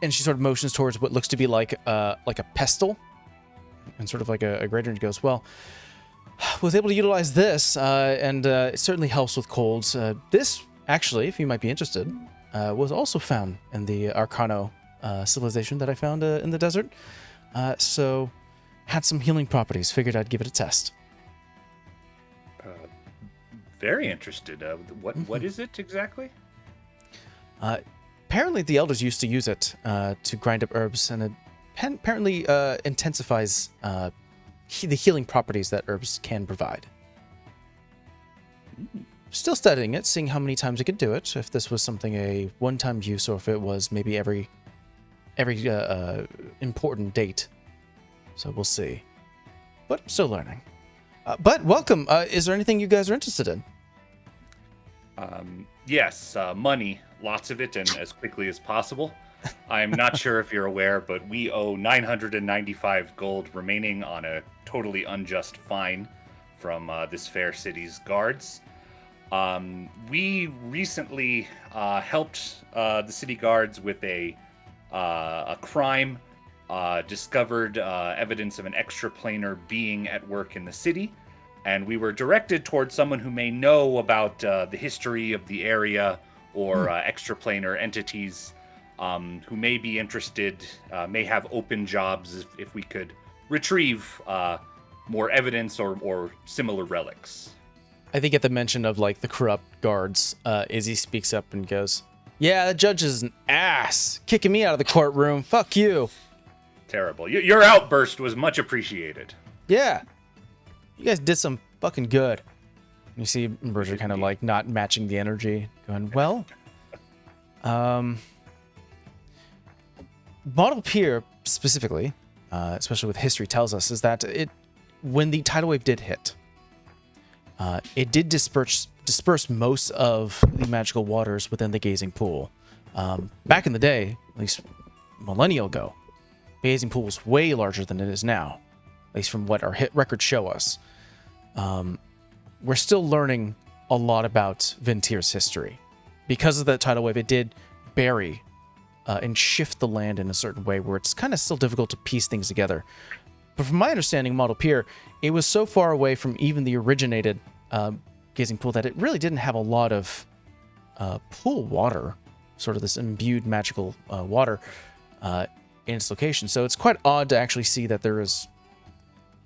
she sort of motions towards what looks to be like a pestle, and sort of like a grater, and goes, "Well, was able to utilize this, and it certainly helps with colds. This, actually, if you might be interested, was also found in the Arcano civilization that I found in the desert. So, had some healing properties. Figured I'd give it a test." Very interested. What is it exactly? Apparently, the elders used to use it to grind up herbs, and it apparently intensifies the healing properties that herbs can provide. Still studying it, seeing how many times I could do it, if this was something a one-time use, or if it was maybe every important date. So we'll see. But still learning. But welcome. Is there anything you guys are interested in? Yes, money. Lots of it, and as quickly as possible. I'm not sure if you're aware, but we owe 995 gold remaining on a totally unjust fine from this fair city's guards. We recently helped the city guards with a crime, discovered evidence of an extraplanar being at work in the city, and we were directed towards someone who may know about the history of the area or extraplanar entities who may be interested, may have open jobs if we could retrieve more evidence or similar relics. I think at the mention of like the corrupt guards, Izzy speaks up and goes, "Yeah, the judge is an ass, kicking me out of the courtroom. Fuck you." Terrible. Your outburst was much appreciated. Yeah, you guys did some fucking good. You see Ambrosia kind of like not matching the energy, going, "Well, Model Pier specifically, especially with history tells us, is that when the tidal wave did hit, it did disperse most of the magical waters within the gazing pool. Back in the day, at least millennia ago, the gazing pool was way larger than it is now, at least from what our hit records show us. We're still learning a lot about VinTear's history. Because of that tidal wave, it did bury and shift the land in a certain way where it's kind of still difficult to piece things together. But from my understanding, Model Pier, it was so far away from even the originated gazing pool that it really didn't have a lot of pool water, sort of this imbued magical water in its location. So it's quite odd to actually see that there is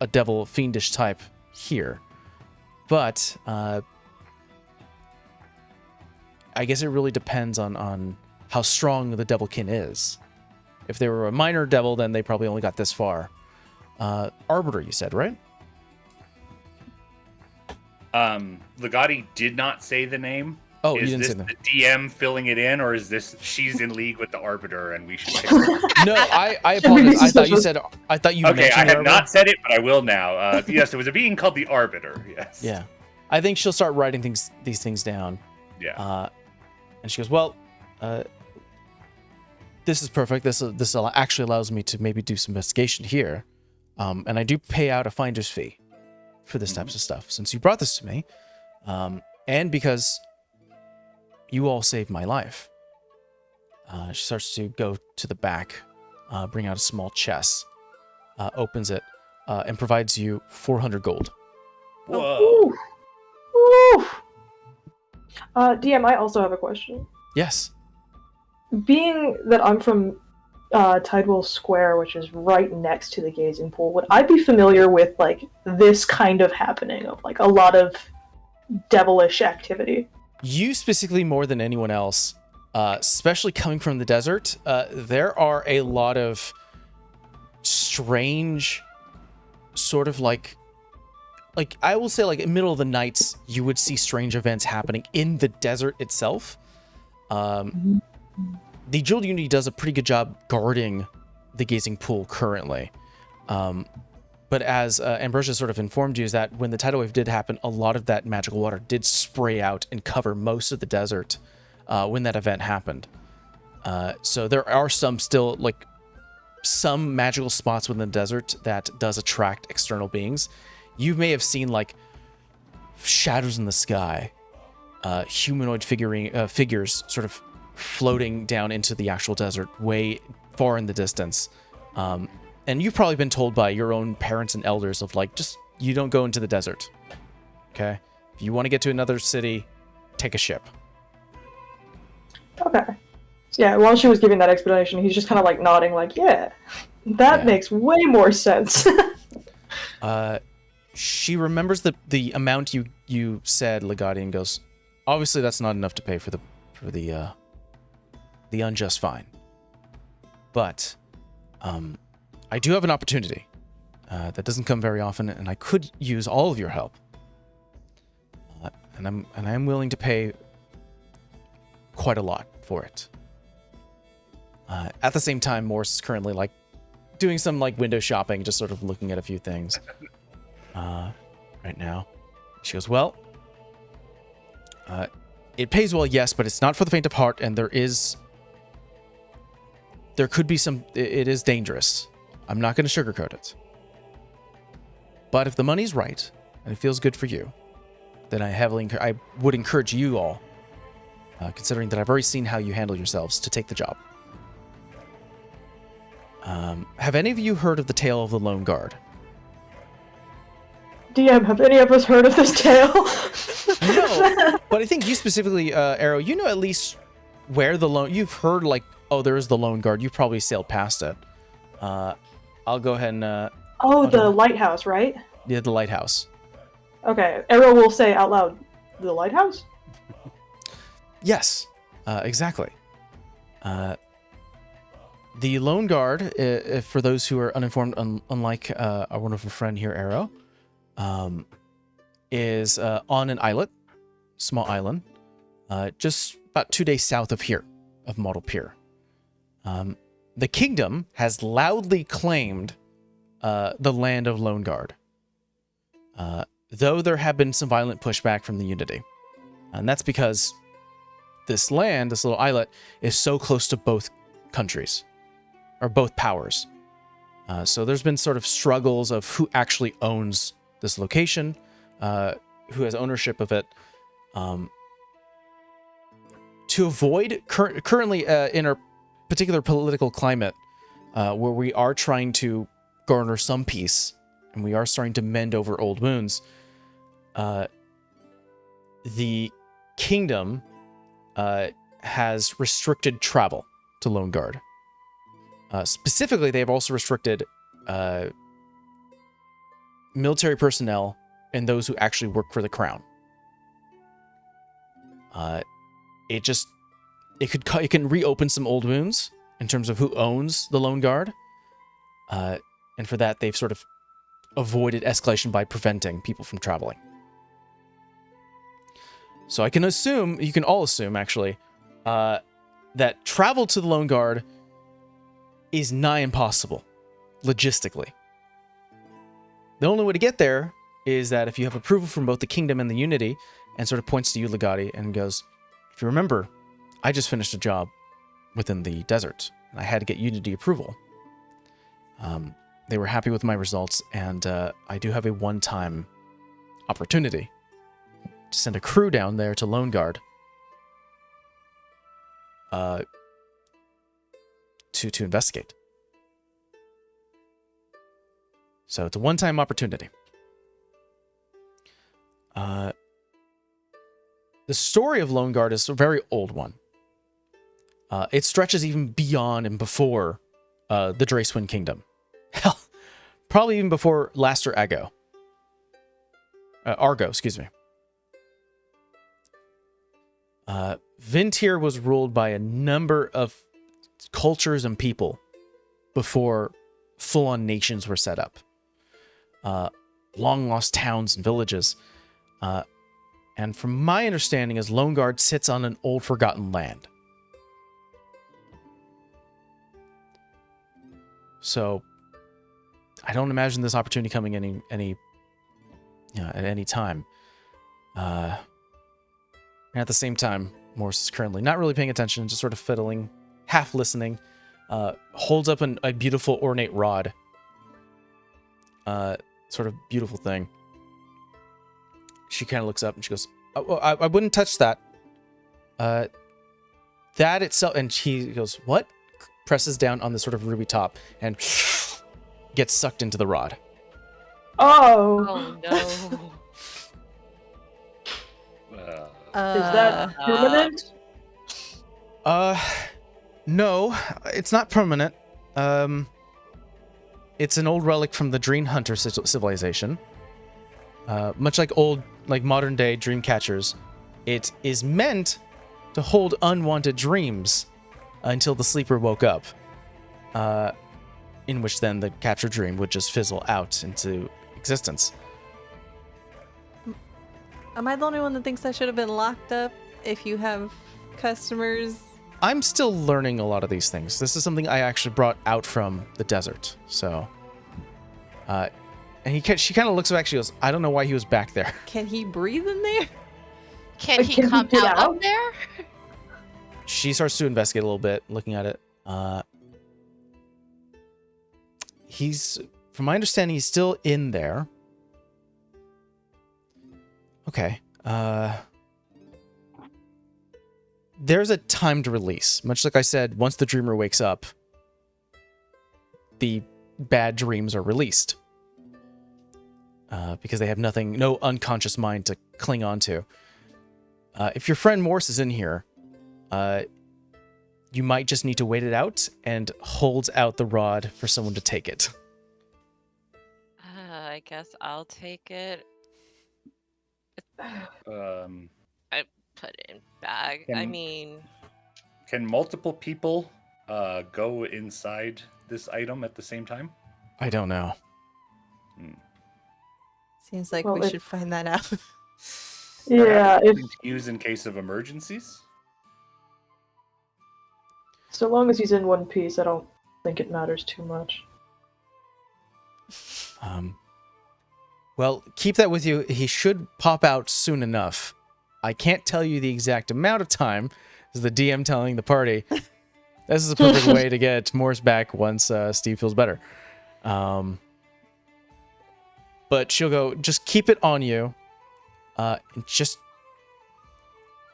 a devil fiendish type here. But I guess it really depends on how strong the devilkin is. If they were a minor devil, then they probably only got this far. Arbiter, you said, right? Legati did not say the name. Oh, is you didn't this say that. the DM filling it in, or is this she's in league with the Arbiter and we should pick No, I apologize. I thought you said. I thought you Okay, mentioned I the have Arbiter. not said it, but I will now. Yes, it was a being called the Arbiter. Yes. Yeah, I think she'll start writing these things down. Yeah. And she goes, "Well, this is perfect. This actually allows me to maybe do some investigation here, and I do pay out a finder's fee for this types of stuff. Since you brought this to me, and because you all saved my life." She starts to go to the back, bring out a small chest, opens it, and provides you 400 gold. Whoa. Ooh. Ooh. DM, I also have a question. Yes. Being that I'm from Tidewell Square, which is right next to the gazing pool, would I be familiar with like this kind of happening of like a lot of devilish activity? You specifically more than anyone else, especially coming from the desert, there are a lot of strange sort of like I will say like in the middle of the nights, you would see strange events happening in the desert itself. The Jeweled Unity does a pretty good job guarding the gazing pool currently. But as Ambrosia sort of informed you, is that when the tidal wave did happen, a lot of that magical water did spray out and cover most of the desert when that event happened. So there are some still, like, some magical spots within the desert that does attract external beings. You may have seen, like, shadows in the sky, humanoid figures sort of floating down into the actual desert way far in the distance. And you've probably been told by your own parents and elders of like, just, you don't go into the desert. Okay? If you want to get to another city, take a ship. Okay. So yeah, while she was giving that explanation, he's just kind of like nodding like, yeah, that makes way more sense. She remembers the amount you said, Legati, and goes, obviously that's not enough to pay for the unjust fine. But I do have an opportunity that doesn't come very often, and I could use all of your help. And I'm willing to pay quite a lot for it. At the same time, Morris is currently like doing some like window shopping, just sort of looking at a few things right now. She goes, well, it pays well, yes, but it's not for the faint of heart, and there could be it is dangerous. I'm not going to sugarcoat it. But if the money's right, and it feels good for you, then I would encourage you all, considering that I've already seen how you handle yourselves, to take the job. Have any of you heard of the tale of the Lone Guard? DM, have any of us heard of this tale? No, but I think you specifically, Arrow, you know at least where you've heard like, oh, there's the Lone Guard. You've probably sailed past it. I'll go ahead and... the lighthouse, right? Yeah, the lighthouse. Okay, Arrow will say out loud, the lighthouse? Yes, exactly. The Lone Guard, for those who are uninformed, unlike our wonderful friend here, Arrow, is on an islet, small island, just about 2 days south of here, of Model Pier. The kingdom has loudly claimed the land of Lone Guard, though there have been some violent pushback from the Unity. And that's because this land, this little islet, is so close to both countries, or both powers. So there's been sort of struggles of who actually owns this location, who has ownership of it. To avoid currently in our particular political climate, where we are trying to garner some peace and we are starting to mend over old wounds, the kingdom has restricted travel to Lone Guard. Specifically, they have also restricted military personnel and those who actually work for the crown. It can reopen some old wounds in terms of who owns the Lone Guard. And for that, they've sort of avoided escalation by preventing people from traveling. So I can assume, you can all assume actually, that travel to the Lone Guard is nigh impossible, logistically. The only way to get there is that if you have approval from both the kingdom and the Unity, and sort of points to you, Legati, and goes, if you remember, I just finished a job within the desert, and I had to get Unity approval. They were happy with my results, and I do have a one-time opportunity to send a crew down there to Lone Guard to investigate. So it's a one-time opportunity. The story of Lone Guard is a very old one. It stretches even beyond and before the Dracewind Kingdom. Hell, probably even before Laster Argo, excuse me. VinTear was ruled by a number of cultures and people before full-on nations were set up. Long-lost towns and villages. And from my understanding, is Lone Guard sits on an old forgotten land. So I don't imagine this opportunity coming at any time. And at the same time, Morse is currently not really paying attention, just sort of fiddling, half listening, holds up a beautiful ornate rod. Sort of beautiful thing. She kind of looks up and she goes, I wouldn't touch that. That itself, and she goes, what? Presses down on the sort of ruby top and gets sucked into the rod. Oh. Oh no. Is that permanent? No, it's not permanent. It's an old relic from the Dream Hunter civilization. Much like modern day dream catchers, it is meant to hold unwanted dreams until the sleeper woke up. In which then the captured dream would just fizzle out into existence. Am I the only one that thinks I should have been locked up if you have customers? I'm still learning a lot of these things. This is something I actually brought out from the desert. So, and she kind of looks back. She goes, "I don't know why he was back there." Can he breathe in there? Can he come get out out? up there? She starts to investigate a little bit, looking at it. From my understanding, he's still in there. Okay. There's a timed release. Much like I said, once the dreamer wakes up, the bad dreams are released. Because they have no unconscious mind to cling on to. If your friend Morse is in here, you might just need to wait it out and hold out the rod for someone to take it. I guess I'll take it. I put it in bag. I mean, Can multiple people go inside this item at the same time? I don't know. Seems like Well, we should find that out. Yeah, if To use in case of emergencies? so long as he's in one piece, I don't think it matters too much. Well, keep that with you. He should pop out soon enough. I can't tell you the exact amount of time. This is the DM telling the party. This is a perfect way to get Morse back once Steve feels better. But she'll go, just keep it on you. And just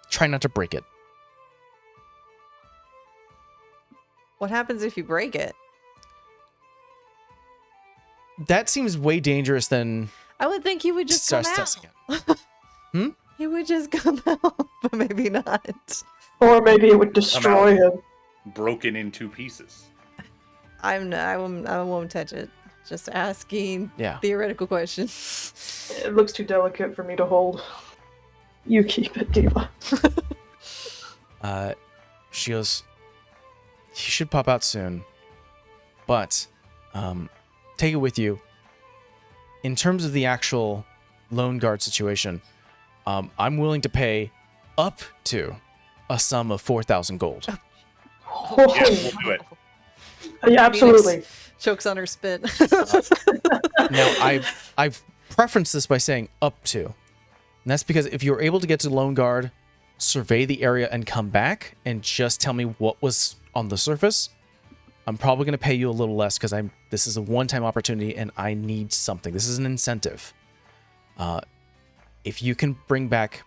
try not to break it. What happens if you break it? That seems way dangerous than I would think he would just come stress out. testing it. He would just come out, but maybe not. Or maybe it would destroy him. Broken in two pieces. I won't touch it. Just asking Yeah. theoretical questions. It looks too delicate for me to hold. You keep it, Diva. She goes, he should pop out soon. But, take it with you. In terms of the actual Lone Guard situation, I'm willing to pay up to a sum of 4,000 gold. Oh, Yeah, we'll do it. yeah, absolutely. Chokes on her spit. Now, I've preferenced this by saying up to. And that's because if you're able to get to Lone Guard, survey the area and come back and just tell me what was on the surface, I'm probably going to pay you a little less because this is a one-time opportunity and I need something. This is an incentive. If you can bring back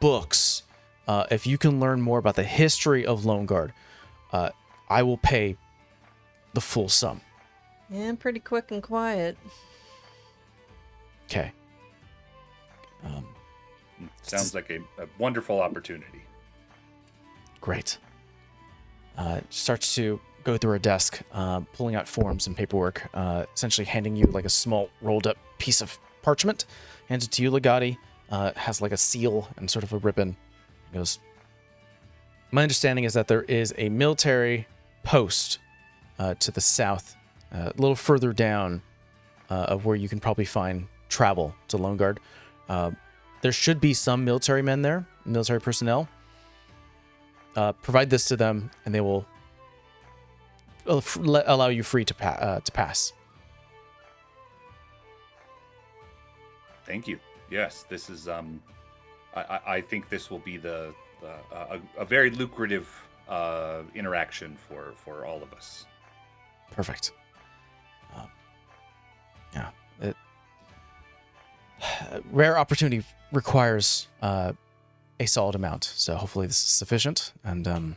books, if you can learn more about the history of Lone Guard, I will pay the full sum. Yeah, pretty quick and quiet. Okay. Sounds like a wonderful opportunity. Great. Starts to go through her desk, pulling out forms and paperwork, essentially handing you like a small rolled up piece of parchment, hands it to you, Legati, has like a seal and sort of a ribbon. He goes, my understanding is that there is a military post to the south, a little further down of where you can probably find travel to Lone Guard. There should be some military men there, military personnel. Provide this to them, and they will allow you free to pass. Thank you. Yes, this is. I think this will be a very lucrative interaction for all of us. Perfect. Yeah. Rare opportunity requires a solid amount, so hopefully this is sufficient, and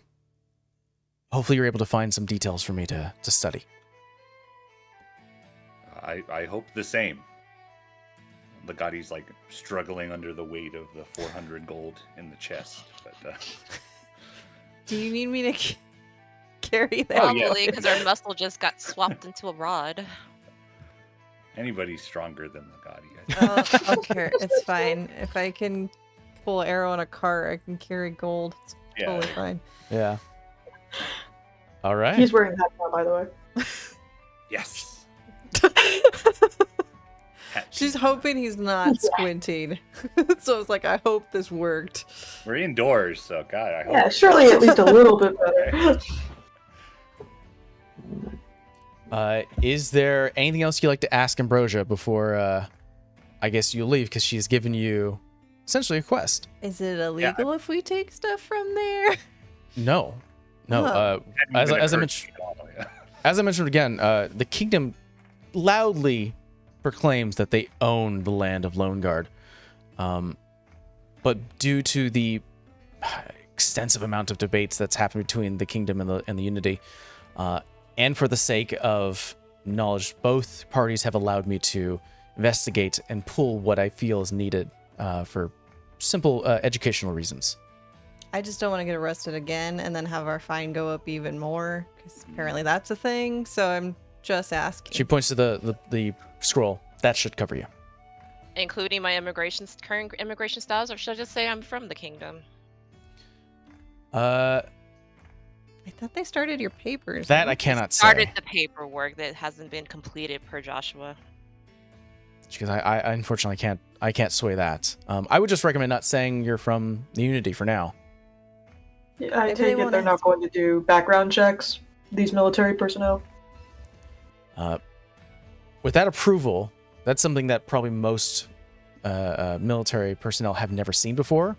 hopefully you're able to find some details for me to study. I hope the same. Legati's like struggling under the weight of the 400 gold in the chest. But, Do you need me to carry that? Oh, yeah. Probably because our muscle just got swapped into a rod. Anybody's stronger than Legati. I think. I'll carry. It's fine. If I can pull arrow on a cart, I can carry gold. It's Yeah. totally fine. Yeah. All right. He's wearing that now, by the way. Yes. She's hoping he's not squinting. So it's like, I hope this worked. We're indoors, so God, I hope. Yeah, surely at least a little bit better. Is there anything else you'd like to ask Ambrosia before, I guess you leave, because she's given you essentially a quest? Is it illegal if we take stuff from there? No. Oh. As I mentioned again, the kingdom loudly proclaims that they own the land of Lone Guard, but due to the extensive amount of debates that's happened between the kingdom and the Unity, and for the sake of knowledge, both parties have allowed me to investigate and pull what I feel is needed for simple educational reasons. I just don't want to get arrested again and then have our fine go up even more, because apparently that's a thing. So I'm just asking. She points to the scroll. That should cover you. Including my current immigration status, or should I just say I'm from the kingdom? I thought they started your papers. That I cannot Started say. the paperwork that hasn't been completed per Joshua. Because I unfortunately can't sway that. I would just recommend not saying you're from the Unity for now. Yeah, I Maybe they take it won't they're not ask. going to do background checks, these military personnel. With that approval, that's something that probably most military personnel have never seen before.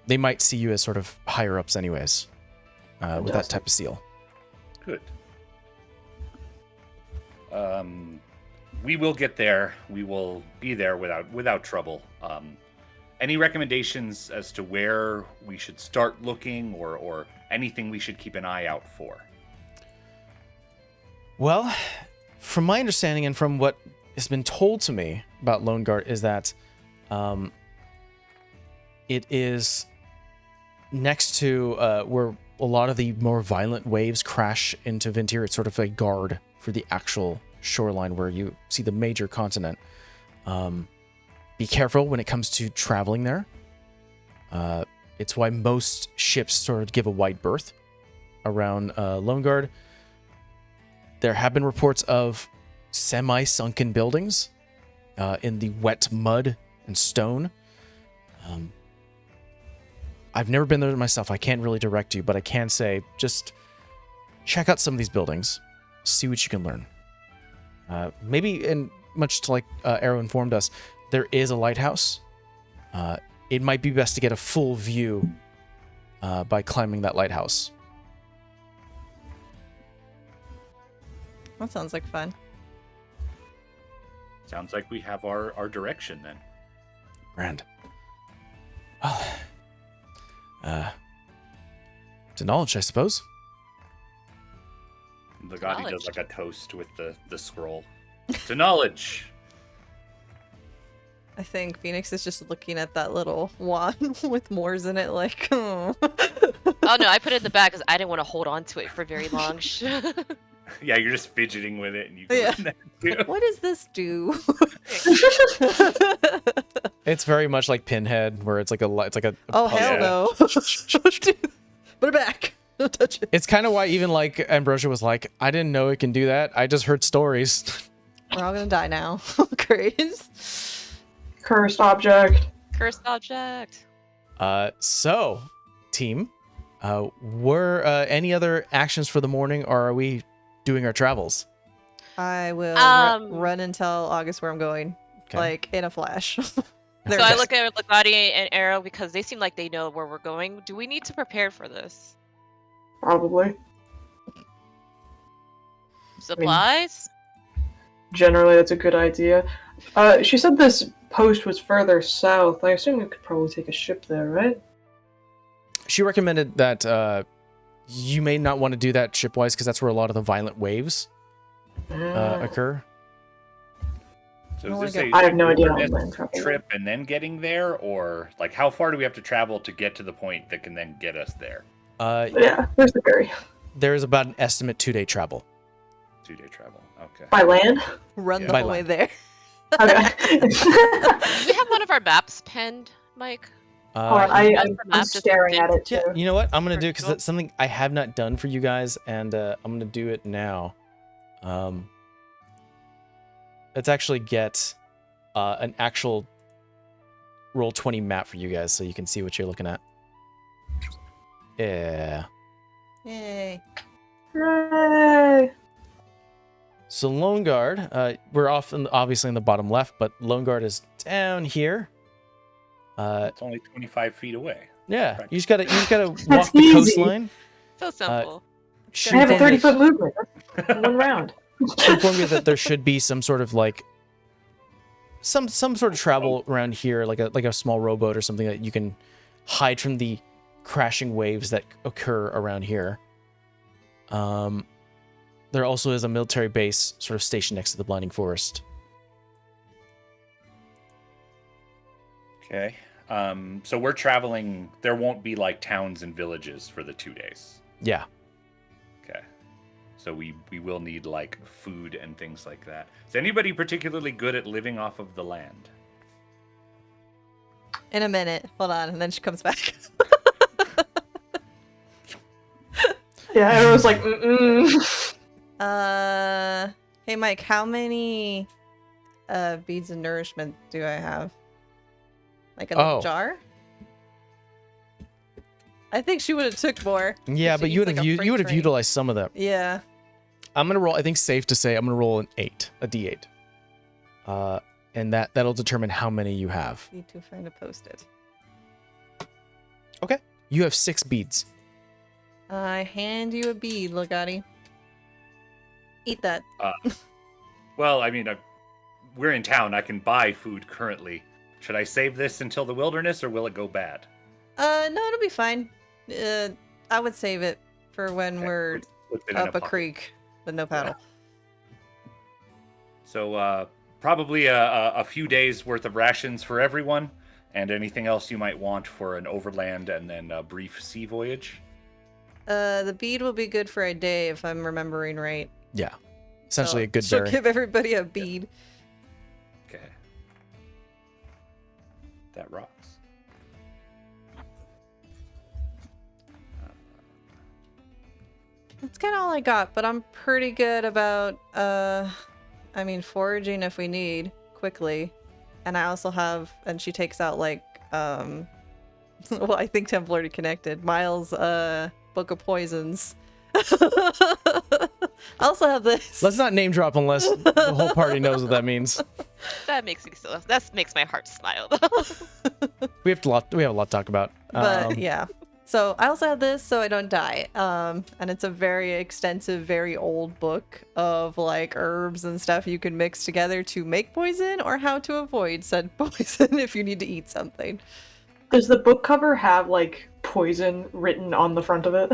They might see you as sort of higher ups anyways, with that type of seal. Good. We will get there. We will be there without trouble. Any recommendations as to where we should start looking, or anything we should keep an eye out for? Well, from my understanding and from what has been told to me about Lone Guard is that it is next to where a lot of the more violent waves crash into VinTear. It's sort of a guard for the actual shoreline where you see the major continent. Be careful when it comes to traveling there. It's why most ships sort of give a wide berth around Lone Guard. There have been reports of semi-sunken buildings in the wet mud and stone. I've never been there myself. I can't really direct you, but I can say just check out some of these buildings, see what you can learn. Maybe, and much to like Arrow informed us, there is a lighthouse. It might be best to get a full view by climbing that lighthouse. That sounds like fun. Sounds like we have our direction then. Grand. To knowledge, I suppose. Legati does Knowledge. like a toast with the scroll. To knowledge. I think Phoenix is just looking at that little wand with Moors in it, like, oh. Oh no, I put it in the bag because I didn't want to hold on to it for very long. Yeah, you're just fidgeting with it, and you go Yeah. in there too. What does this do? It's very much like Pinhead, where it's like a Oh, puzzle. hell Yeah. no. Put it back. Don't touch it. It's kind of why even like Ambrosia was like, I didn't know it can do that. I just heard stories. We're all gonna die now. Great. Cursed object. Cursed object. So, team, were any other actions for the morning, or are we doing our travels? I will run and tell August where I'm going, Okay. like in a flash. So There I it is. look at Lagati and Arrow because they seem like they know where we're going. Do we need to prepare for this? Probably. Supplies? Generally, that's a good idea. She said this post was further south. I assume we could probably take a ship there, right? She recommended that you may not want to do that shipwise because that's where a lot of the violent waves occur. So Oh is my this God. a I have no idea how wilderness land travel trip and then getting there, or like how far do we have to travel to get to the point that can then get us there? Yeah, there's the ferry. There is about an estimate 2-day travel. 2-day travel. Okay. By land? Run Yeah. the By whole way land. there. Okay. Do we have one of our maps penned, Mike? Hold on, I'm I'm just staring at it too. Yeah, you know what? I'm gonna do because Cool. that's something I have not done for you guys, and I'm gonna do it now. Let's actually get an actual Roll20 map for you guys, so you can see what you're looking at. Yeah. Yay. Hooray! So Lone Guard, we're obviously in the bottom left, but Lone Guard is down here. It's only 25 feet away. Yeah, you just gotta That's walk the easy. coastline. So simple. She I have a informed me- 30-foot movement. That's one round. she informed me that there should be some sort of like some sort of travel around here, like a small rowboat or something that you can hide from the crashing waves that occur around here. There also is a military base sort of stationed next to the Blinding Forest. Okay. So we're traveling. There won't be like towns and villages for the 2 days. Yeah. Okay. So we will need like food and things like that. Is anybody particularly good at living off of the land? In a minute. Hold on. And then she comes back. Yeah, everyone's like, mm-mm. Hey Mike, how many beads of nourishment do I have? Like a little Oh. jar? I think she would have took more. Yeah, She but you eats would have like a you freight would have train. utilized some of them. Yeah. I'm gonna roll. I think safe to say I'm gonna roll a D8, and that'll determine how many you have. Need to find a post-it. Okay. You have 6 beads. I hand you a bead, Lagati. Eat that. Well, I mean, we're in town. I can buy food currently. Should I save this until the wilderness, or will it go bad? No, it'll be fine. I would save it for when Okay, we're Put it in up a pocket. creek with no paddle. So probably a few days worth of rations for everyone, and anything else you might want for an overland and then a brief sea voyage. The bead will be good for a day if I'm remembering right. Yeah. Essentially So a good she'll berry. give everybody a bead. Okay. That rocks. That's kind of all I got, but I'm pretty good about, I mean, foraging if we need quickly. And I also have, and she takes out like, well, I think Temple already connected. Miles' Book of Poisons. I also have this. Let's not name drop unless the whole party knows what that means. That makes me so. That makes my heart smile. We have a lot to talk about. But yeah. So I also have this so I don't die. And it's a very extensive, very old book of like herbs and stuff you can mix together to make poison or how to avoid said poison if you need to eat something. Does the book cover have like poison written on the front of it?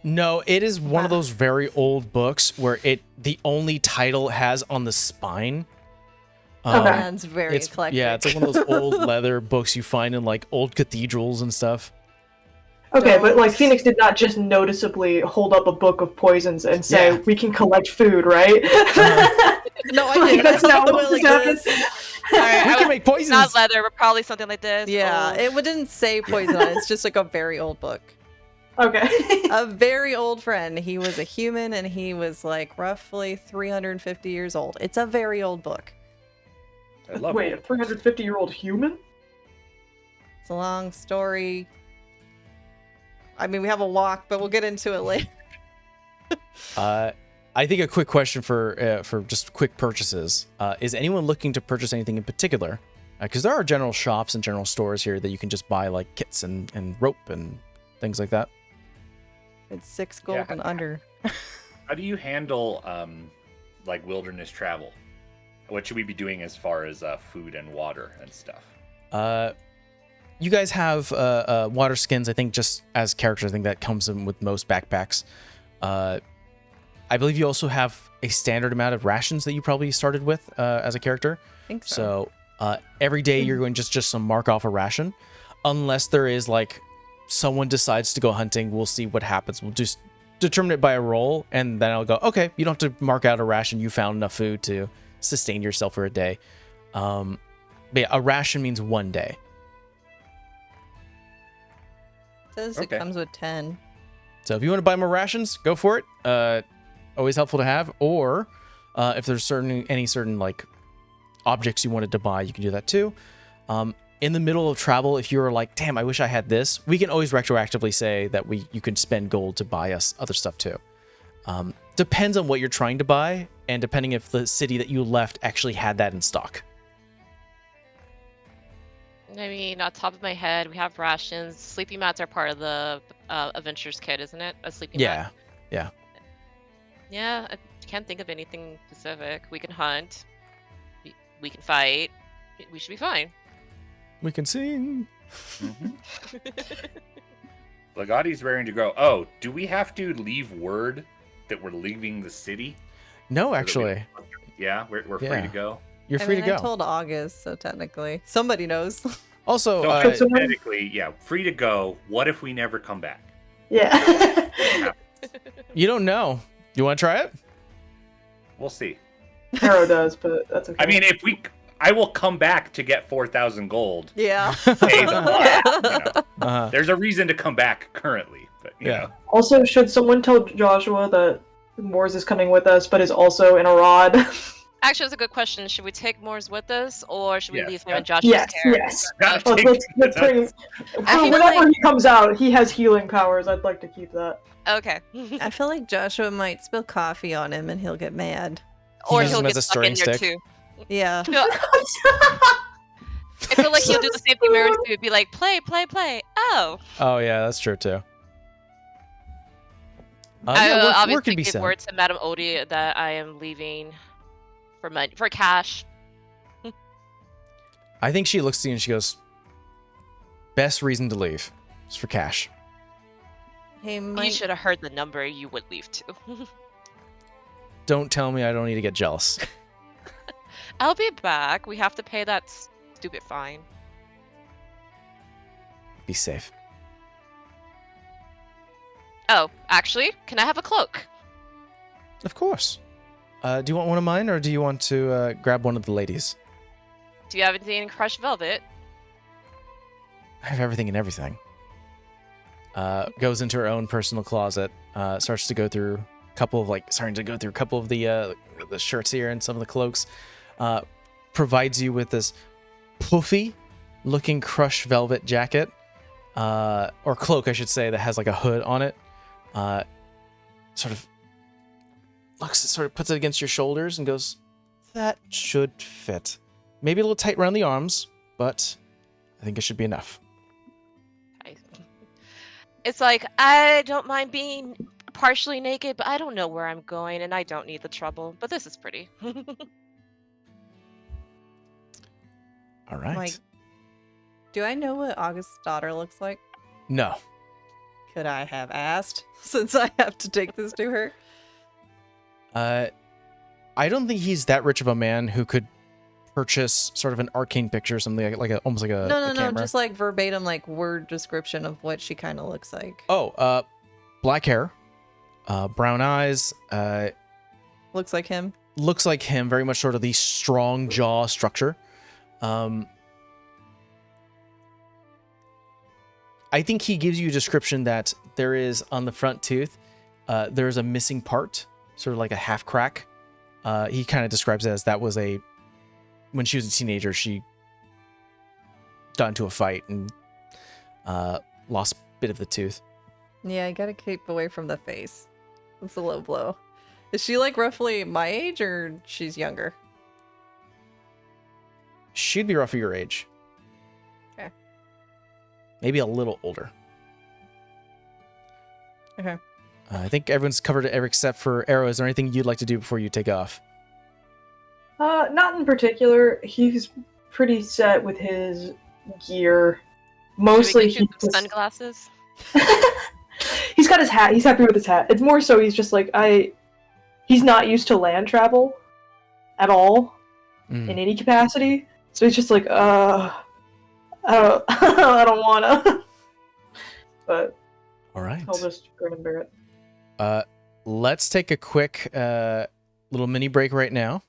No, it is one of those very old books where the only title has on the spine. Okay. And it's very eclectic. Yeah, it's like one of those old leather books you find in like old cathedrals and stuff. Okay, but like Don't- Phoenix did not just noticeably hold up a book of poisons and say, Yeah. "We can collect food," right? No, I Like, did. that's I not thought what it went just like happened. this. Alright, We I can would- make poisons. Not leather, but probably something like this. Yeah, Oh. it didn't say poison on it. It's just like a very old book. Okay. A very old friend. He was a human and he was like roughly 350 years old. It's a very old book. I love Wait, a it. 350-year-old human? It's a long story. I mean, we have a walk, but we'll get into it later. I think a quick question for just quick purchases. Is anyone looking to purchase anything in particular? Because there are general shops and general stores here that you can just buy like kits and rope and things like that. It's 6 gold Yeah. and under. How do you handle like wilderness travel? What should we be doing as far as food and water and stuff? You guys have water skins. I think just as characters, I think that comes in with most backpacks. I believe you also have a standard amount of rations that you probably started with as a character. I think so. So every day you're going just to mark off a ration, unless there is like someone decides to go hunting. We'll see what happens. We'll just determine it by a roll, and then I'll go, okay, you don't have to mark out a ration. You found enough food to sustain yourself for a day. But yeah, a ration means 1 day. It says Okay. it comes with 10. So if you want to buy more rations, go for it. Always helpful to have. Or if there's any certain like objects you wanted to buy, you can do that too. In the middle of travel, if you're like, damn, I wish I had this, we can always retroactively say that you can spend gold to buy us other stuff too. Depends on what you're trying to buy, and depending if the city that you left actually had that in stock. I mean, on top of my head, we have rations. Sleeping mats are part of the adventures kit, isn't it? A sleeping mat. Yeah. Yeah, I can't think of anything specific. We can hunt. We can fight. We should be fine. We can sing. Legati's raring to go. Oh, do we have to leave word that we're leaving the city? No, So that we- actually, Yeah, we're free Yeah. to go. you're I free mean, to go. I told August, so technically somebody knows. Also, So someone- hypothetically, yeah, free to go. What if we never come back? Yeah. you don't know. You want to try it? We'll see. Arrow does, but that's okay. I mean, I will come back to get 4,000 gold. Yeah. Pay the fine, you know. Uh-huh. There's a reason to come back currently, but you Yeah. know. Also, should someone tell Joshua that Moors is coming with us, but is also in a rod? Actually, that's a good question. Should we take Moors with us, or should we Yes. leave him in Josh's Yes, care? yes. Gotta Oh, take let's bring him. I feel Whenever like- he comes out, he has healing powers. I'd like to keep that. Okay. I feel like Joshua might spill coffee on him and he'll get mad. Or uses he'll him as get a stuck in stirring there stick. too. Yeah. No, I feel like he'll do the same thing Maris do. Be like, play. Oh. Oh yeah, that's true too. I yeah, will work obviously can be give said. word to Madame Odie that I am leaving for money, for cash. I think she looks to you and she goes, "Best reason to leave is for cash." Hey, You Mike. should have heard the number you would leave to. Don't tell me I don't need to get jealous. I'll be back. We have to pay that stupid fine. Be safe. Oh, actually, can I have a cloak? Of course. Do you want one of mine, or do you want to grab one of the ladies? Do you have anything in crushed velvet? I have everything and everything. Goes into her own personal closet. Starts to go through a couple of the shirts here and some of the cloaks. Provides you with this poofy looking crushed velvet jacket, or cloak, I should say, that has like a hood on it. Sort of puts it against your shoulders and goes, "That should fit. Maybe a little tight around the arms, but I think it should be enough." It's like, I don't mind being partially naked, but I don't know where I'm going, and I don't need the trouble. But this is pretty. All right. Mike. Do I know what August's daughter looks like? No. Could I have asked since I have to take this to her? I don't think he's that rich of a man who could purchase sort of an Arcane picture, something like almost like a No, camera? just like verbatim, like word description of what she kind of looks like. Oh, black hair, brown eyes, Looks like him. looks like him, very much sort of the strong jaw structure. I think he gives you a description that there is on the front tooth, there is a missing part, sort of like a half crack. He kind of describes it as that was when she was a teenager, she got into a fight and lost a bit of the tooth. Yeah, I gotta keep away from the face. It's a low blow. Is she like roughly my age or she's younger? She'd be roughly your age. Okay. Maybe a little older. Okay. I think everyone's covered it except for Arrow. Is there anything you'd like to do before you take off? Not in particular. He's pretty set with his gear. Mostly Should we get you some sunglasses? He's got his hat. He's happy with his hat. It's more so he's just like he's not used to land travel at all in any capacity. So he's just like, I don't wanna. But All right. I'll just grin and bear it. Let's take a quick little mini break right now.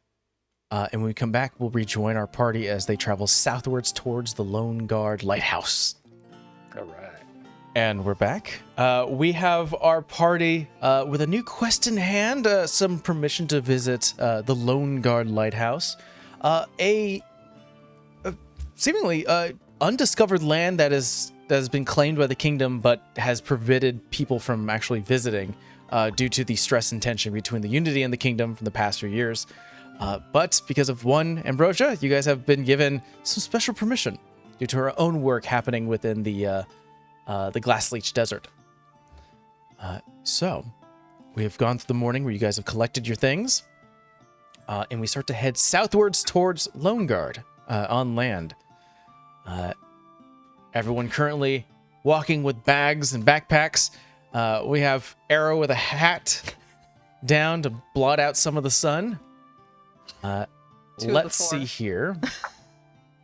And when we come back, we'll rejoin our party as they travel southwards towards the Lone Guard Lighthouse. All right. And we're back. We have our party with a new quest in hand, some permission to visit the Lone Guard Lighthouse, a seemingly undiscovered land that has been claimed by the kingdom, but has prevented people from actually visiting due to the stress and tension between the Unity and the kingdom from the past few years. But because of one Ambrosia, you guys have been given some special permission due to her own work happening within the Glass Leech Desert. So, we have gone through the morning where you guys have collected your things, and we start to head southwards towards Lone Guard on land. Everyone currently walking with bags and backpacks. We have Arrow with a hat down to blot out some of the sun. Let's see here.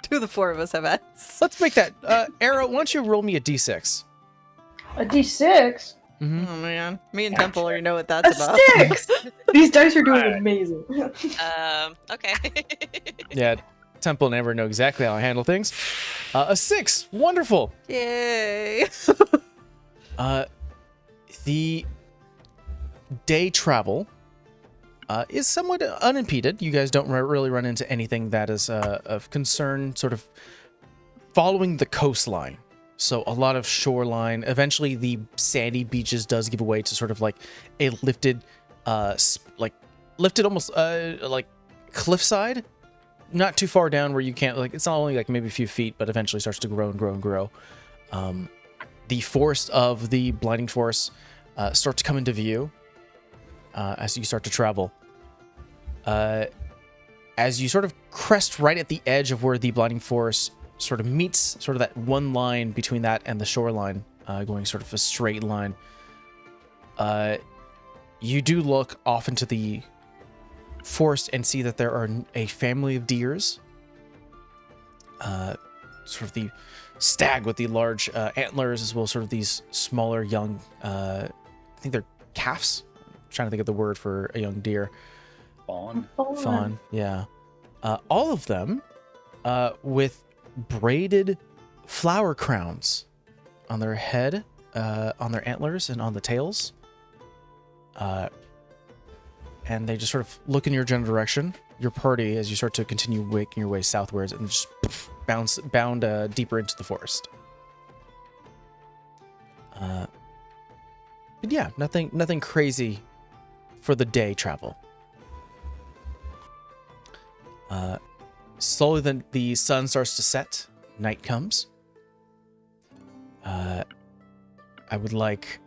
2 of the 4 of us have hats. Let's make that. Arrow, why don't you roll me a d6? A D6? Oh man, me and Yeah, Temple already know what A that's about. 6! These dice are doing amazing. Okay. Yeah, Temple and Amber know exactly how I handle things. A 6, wonderful. Yay! The day travel is somewhat unimpeded. You guys don't really run into anything that is of concern, sort of following the coastline. So a lot of shoreline. Eventually, the sandy beaches does give way to sort of like a lifted almost like cliffside. Not too far down where you can't, like, it's not only like maybe a few feet, but eventually starts to grow and grow and grow. The forest of the Blinding Forest start to come into view as you start to travel. As you sort of crest right at the edge of where the Blinding Forest sort of meets, sort of that one line between that and the shoreline, going sort of a straight line, you do look off into the forest and see that there are a family of deers. Sort of the stag with the large antlers, as well as sort of these smaller young, I think they're calves. I'm trying to think of the word for a young deer. Fawn, yeah. All of them with braided flower crowns on their head, on their antlers, and on the tails. And they just sort of look in your general direction, your party, as you start to continue making your way southwards, and just bound deeper into the forest. But yeah, nothing crazy for the day travel. Slowly, then the sun starts to set. Night comes. I would like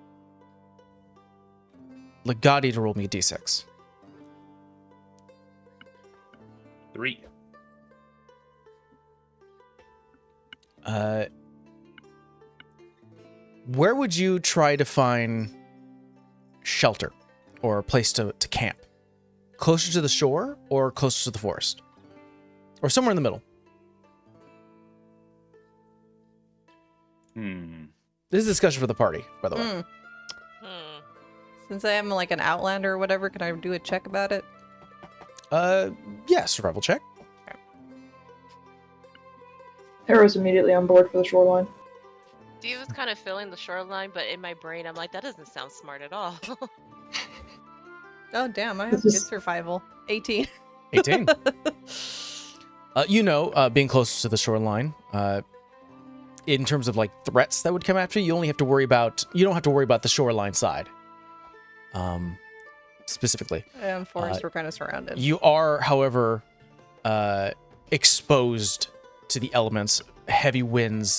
Legati to roll me a d6. 3. Where would you try to find shelter or a place to camp? Closer to the shore or closer to the forest? or somewhere in the middle. This is a discussion for the party, by the way. Since I am like an outlander or whatever, can I do a check about it? Yeah, survival check. Arrow's immediately on board for the shoreline. Steve was kind of filling the shoreline, but in my brain, I'm like, that doesn't sound smart at all. Oh, damn, I have good survival. 18. 18. Being close to the shoreline, in terms of like threats that would come after you, you don't have to worry about the shoreline side. Specifically. And forest, we're kind of surrounded. You are, however, exposed to the elements, heavy winds.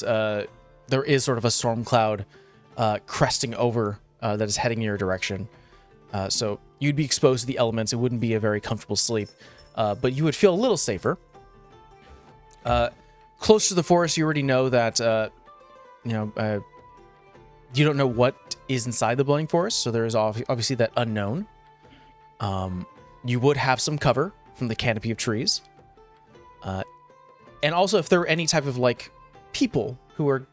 There is sort of a storm cloud cresting over that is heading in your direction. So you'd be exposed to the elements. It wouldn't be a very comfortable sleep, but you would feel a little safer. Close to the forest, you already know that, you don't know what is inside the Blowing Forest, so there is obviously that unknown. You would have some cover from the canopy of trees. And also, if there were any type of, like, people who are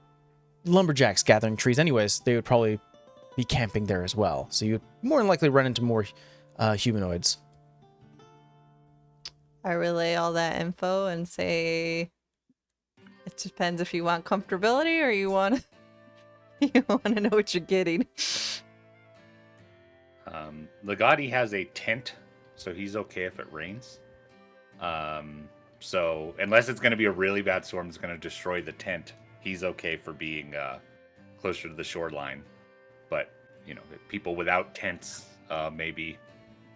lumberjacks gathering trees anyways, they would probably be camping there as well. So you'd more than likely run into more humanoids. I relay all that info and say, it depends if you want comfortability or you want to know what you're getting. Legati has a tent, so he's okay if it rains. So unless it's going to be a really bad storm that's going to destroy the tent, he's okay for being closer to the shoreline. But, people without tents maybe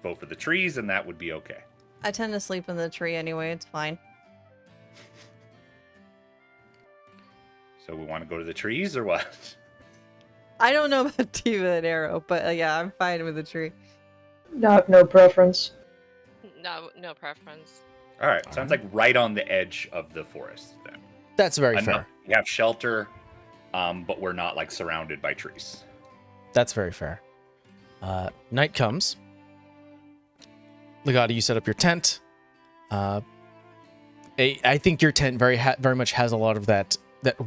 vote for the trees, and that would be okay. I tend to sleep in the tree anyway, it's fine. So we want to go to the trees or what? I don't know about Diva and Arrow, but yeah, I'm fine with the tree. No preference. No preference. All right, sounds like right on the edge of the forest then. That's very fair. We have shelter, but we're not like surrounded by trees. Very fair. Night comes. Legati, you set up your tent. I think your tent very much has a lot of that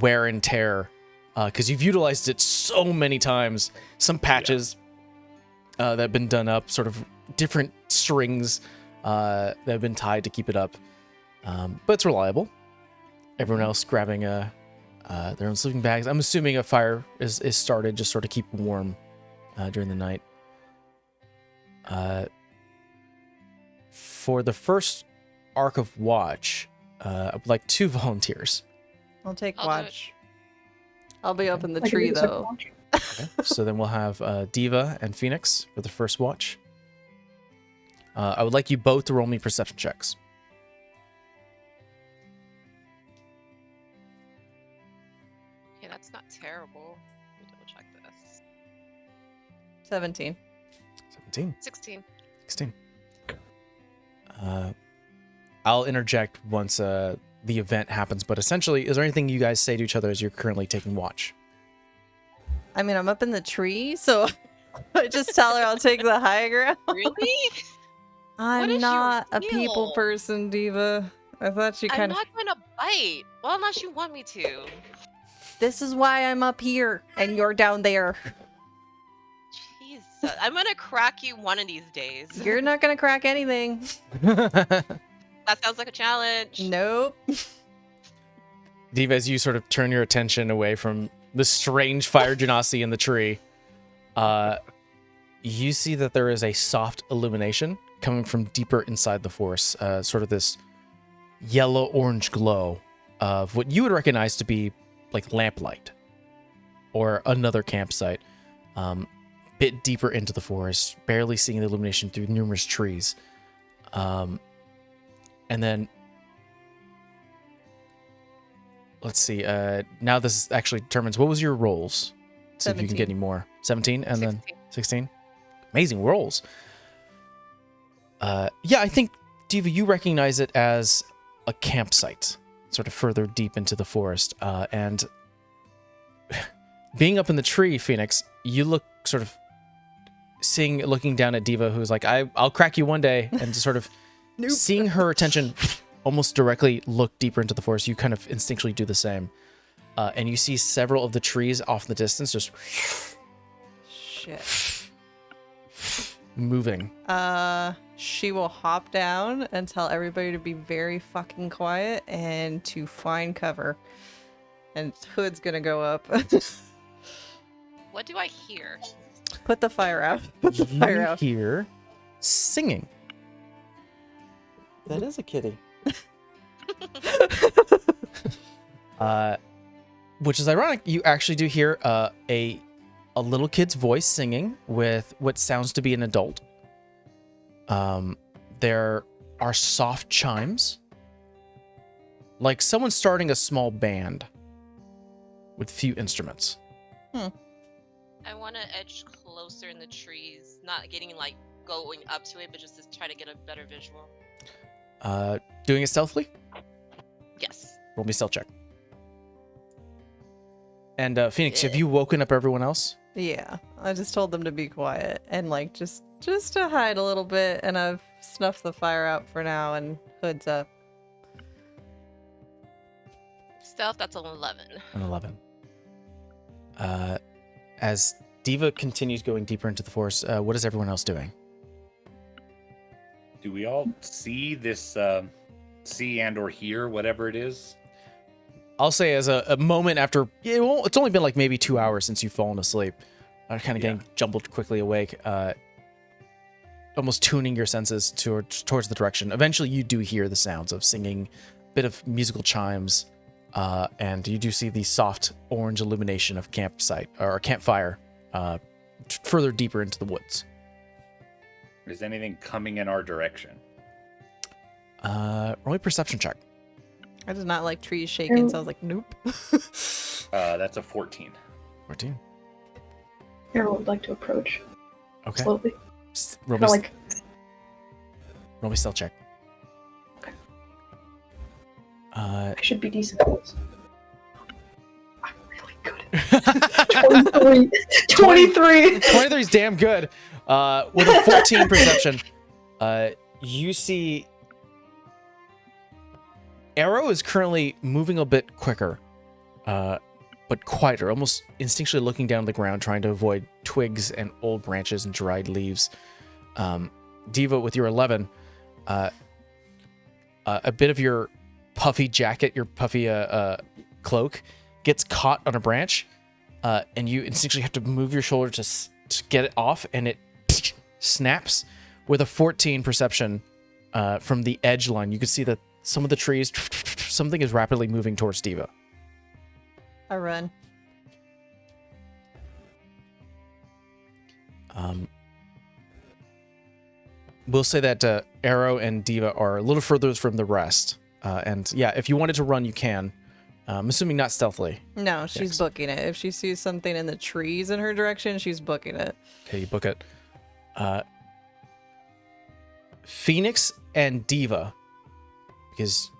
wear and tear, because you've utilized it so many times. Some patches that have been done up, sort of different strings that have been tied to keep it up. But it's reliable. Everyone else grabbing their own sleeping bags. I'm assuming a fire is started just sort of keep warm during the night. For the first arc of watch, I would like 2 volunteers. I'll take I'll watch. I'll be up in the I can tree do the second though. watch. Okay. So then we'll have Diva and Phoenix for the first watch. I would like you both to roll me perception checks. Okay, that's not terrible. Let me double check this. 17. 17. 16. 16. I'll interject once the event happens, but essentially, is there anything you guys say to each other as you're currently taking watch? I mean, I'm up in the tree, so I just tell her I'll take the high ground. Really? I'm is not your a people deal? person, Diva. I thought she I'm kind of. not gonna bite. Well, unless you want me to. This is why I'm up here and you're down there. Jesus, I'm gonna crack you one of these days. You're not gonna crack anything. That sounds like a challenge. Nope. Diva, as you sort of turn your attention away from the strange fire genasi in the tree, you see that there is a soft illumination coming from deeper inside the forest, sort of this yellow-orange glow of what you would recognize to be like lamplight or another campsite, bit deeper into the forest, barely seeing the illumination through numerous trees. And then, let's see, now this actually determines, what was your rolls? See if you can get 17. any more. 17 and 16. then 16? Amazing rolls. Yeah, I think, Diva, you recognize it as a campsite, sort of further deep into the forest. And being up in the tree, Phoenix, you look sort of looking down at Diva, who's like, I'll crack you one day, and just sort of Nope. seeing her attention almost directly look deeper into the forest, you kind of instinctually do the same. And you see several of the trees off in the distance just Shit. moving. She will hop down and tell everybody to be very fucking quiet and to find cover. And Hood's gonna go up. What do I hear? Put the fire out. Put the fire You out. hear singing. That is a kitty. Which is ironic. You actually do hear a little kid's voice singing with what sounds to be an adult. There are soft chimes, like someone starting a small band with few instruments. I want to edge closer in the trees, not getting like going up to it, but just to try to get a better visual. Doing it stealthily. Yes. Roll me a stealth check. And Phoenix, have you woken up everyone else? Yeah, I just told them to be quiet and like just to hide a little bit, and I've snuffed the fire out for now, and Hood's up. Stealth, that's an 11. An 11. As Diva continues going deeper into the forest, what is everyone else doing? Do we all see this, see and or hear whatever it is? I'll say as a moment after, it's only been like maybe 2 hours since you've fallen asleep. Kind of getting jumbled quickly awake, almost tuning your senses towards the direction. Eventually you do hear the sounds of singing, bit of musical chimes, and you do see the soft orange illumination of campsite or campfire further deeper into the woods. Is anything coming in our direction? Roll a perception check. I did not like trees shaking, so I was like, nope. That's a 14. 14. Arrow would like to approach Okay. slowly. Roll Kinda me, like, roll me stealth check. Okay. Uh, I should be decent at this. I'm really good at 23. 23. 23 is damn good. With a 14 perception, you see Arrow is currently moving a bit quicker, but quieter, almost instinctually looking down the ground, trying to avoid twigs and old branches and dried leaves. Diva, with your 11, a bit of your puffy jacket, your puffy cloak, gets caught on a branch, and you instinctually have to move your shoulder to get it off, and it snaps. With a 14 perception from the edge line, you can see that some of the trees, something is rapidly moving towards Diva. I run. We'll say that Arrow and Diva are a little further from the rest. And yeah, if you wanted to run, you can. I'm assuming not stealthily. No, she's Yes. booking it. If she sees something in the trees in her direction, she's booking it. Okay, you book it. Phoenix and Diva, because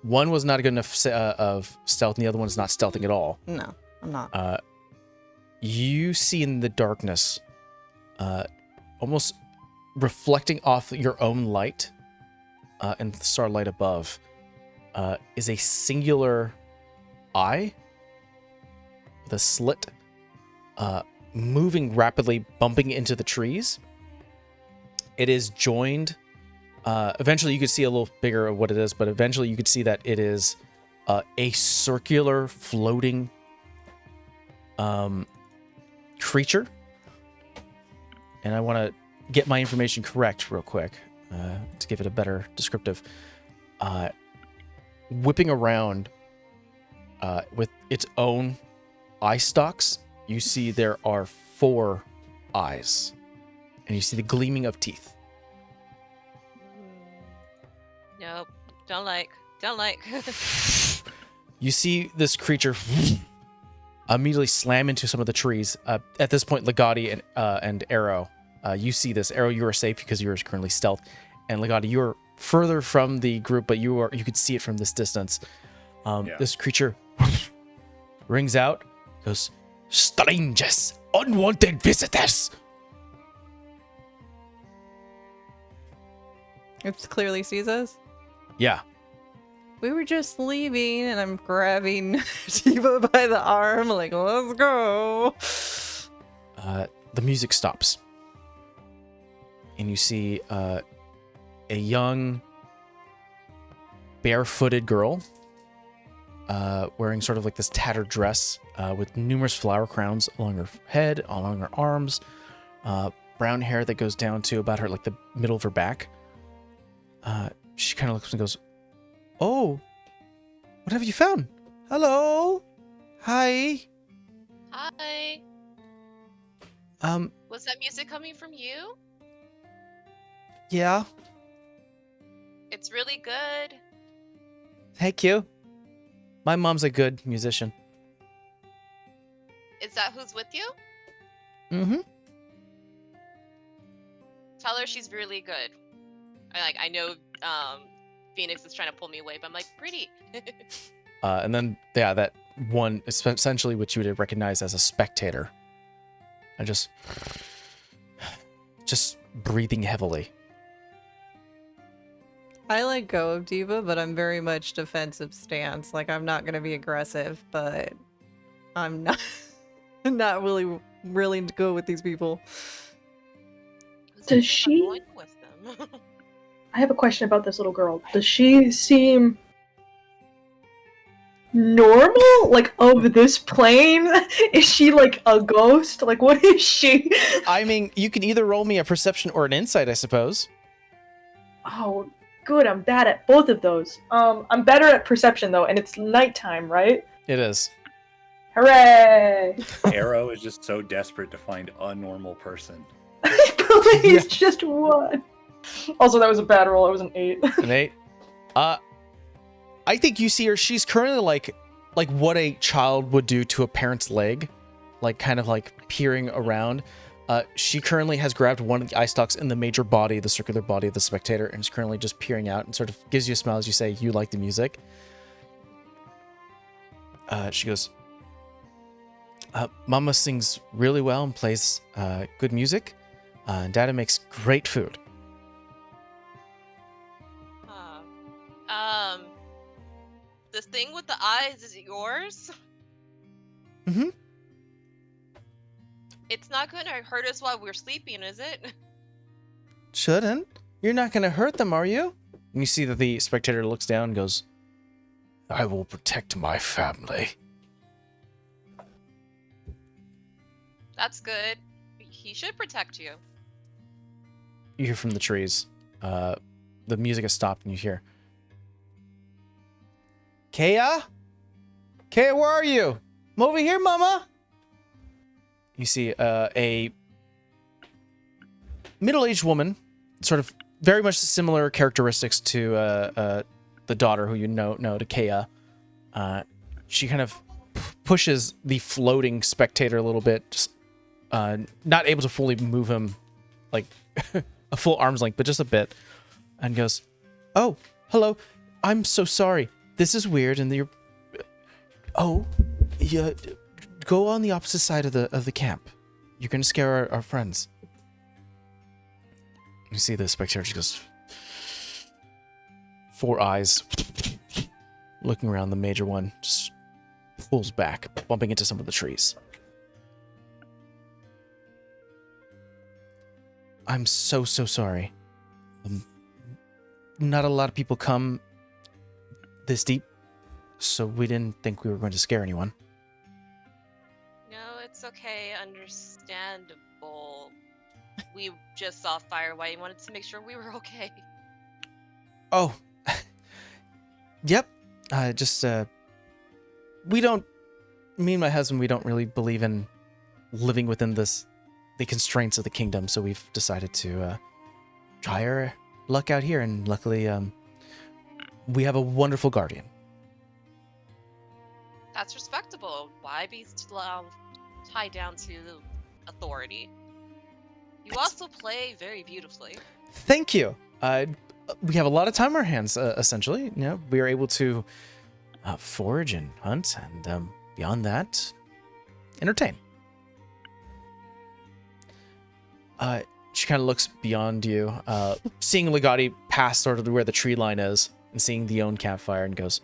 one was not good enough of stealth and the other one is not stealthing at all. No, I'm not. You see in the darkness, almost reflecting off your own light and the starlight above, is a singular eye with a slit, moving rapidly, bumping into the trees. It is joined. Eventually, you could see a little bigger of what it is, but eventually, you could see that it is a circular, floating creature. And I want to get my information correct real quick to give it a better descriptive. Whipping around with its own eye stalks, you see there are 4 eyes, and you see the gleaming of teeth. Nope. Don't like. You see this creature immediately slam into some of the trees. At this point, Legati and Arrow, you see this. Arrow, you are safe because you are currently stealth, and Legati, you are further from the group, but you could see it from this distance. This creature rings out, goes, "Strangers, unwanted visitors." It clearly sees us. Yeah, We were just leaving, and I'm grabbing Diva by the arm, like, let's go. The music stops. And you see a young, barefooted girl wearing sort of like this tattered dress with numerous flower crowns along her head, along her arms, brown hair that goes down to about her, like the middle of her back. She kind of looks and goes, "Oh, what have you found? Hello? Hi. Hi. Um, Was that music coming from you? yeah, It's really good. thank you. My mom's a good musician." Is that who's with you? Mm-hmm. Tell her she's really good. I know Phoenix is trying to pull me away, but I'm like, pretty. And then, yeah, that one, essentially what you would recognize as a spectator. And just breathing heavily. I let go of Diva, but I'm very much defensive stance. Like, I'm not gonna be aggressive, but I'm not not really willing to go with these people. Does she- Going with them. I have a question about this little girl. Does she seem normal? Like, of this plane? Is she like a ghost? Like, what is she? I mean, you can either roll me a perception or an insight, I suppose. Oh, good. I'm bad at both of those. I'm better at perception though, and it's nighttime, right? It is. Hooray! Arrow is just so desperate to find a normal person. Please, just one. Also, that was a bad roll. It was an 8. An 8. I think you see her. She's currently like what a child would do to a parent's leg, like kind of like peering around. She currently has grabbed one of the eye stalks in the major body, the circular body of the spectator, and is currently just peering out and sort of gives you a smile as you say, "You like the music?" She goes, "Mama sings really well and plays good music, and Dada makes great food." The thing with the eyes, is it yours? Mm-hmm. It's not gonna hurt us while we're sleeping, is it? Shouldn't. You're not going to hurt them, are you? And you see that the spectator looks down and goes, "I will protect my family." That's good. He should protect you. You hear from the trees. The music has stopped and you hear, "Kaya? Kaya, where are you? I'm over here, mama." You see a middle-aged woman, sort of very much similar characteristics to the daughter who you know to Kaya. She kind of pushes the floating spectator a little bit, just not able to fully move him like a full arm's length, but just a bit, and goes, "Oh, hello. I'm so sorry. This is weird, and you're... Oh, yeah. Go on the opposite side of the camp. You're gonna scare our friends." You see the spectator just goes, 4 eyes, looking around. The major one just pulls back, bumping into some of the trees. "I'm so sorry. Not a lot of people come this deep, so we didn't think we were going to scare anyone." No, it's okay. Understandable. We just saw fire white and wanted to make sure we were okay. "Oh, yep. We don't, me and my husband, we don't really believe in living within the constraints of the kingdom, so we've decided to try our luck out here, and luckily, we have a wonderful guardian." That's respectable. Why be tied down to authority? You also play very beautifully. Thank you. We have a lot of time on our hands, essentially. You know, we are able to forage and hunt, and beyond that, entertain. She kind of looks beyond you, seeing Legati past sort of where the tree line is, and seeing the own campfire and goes,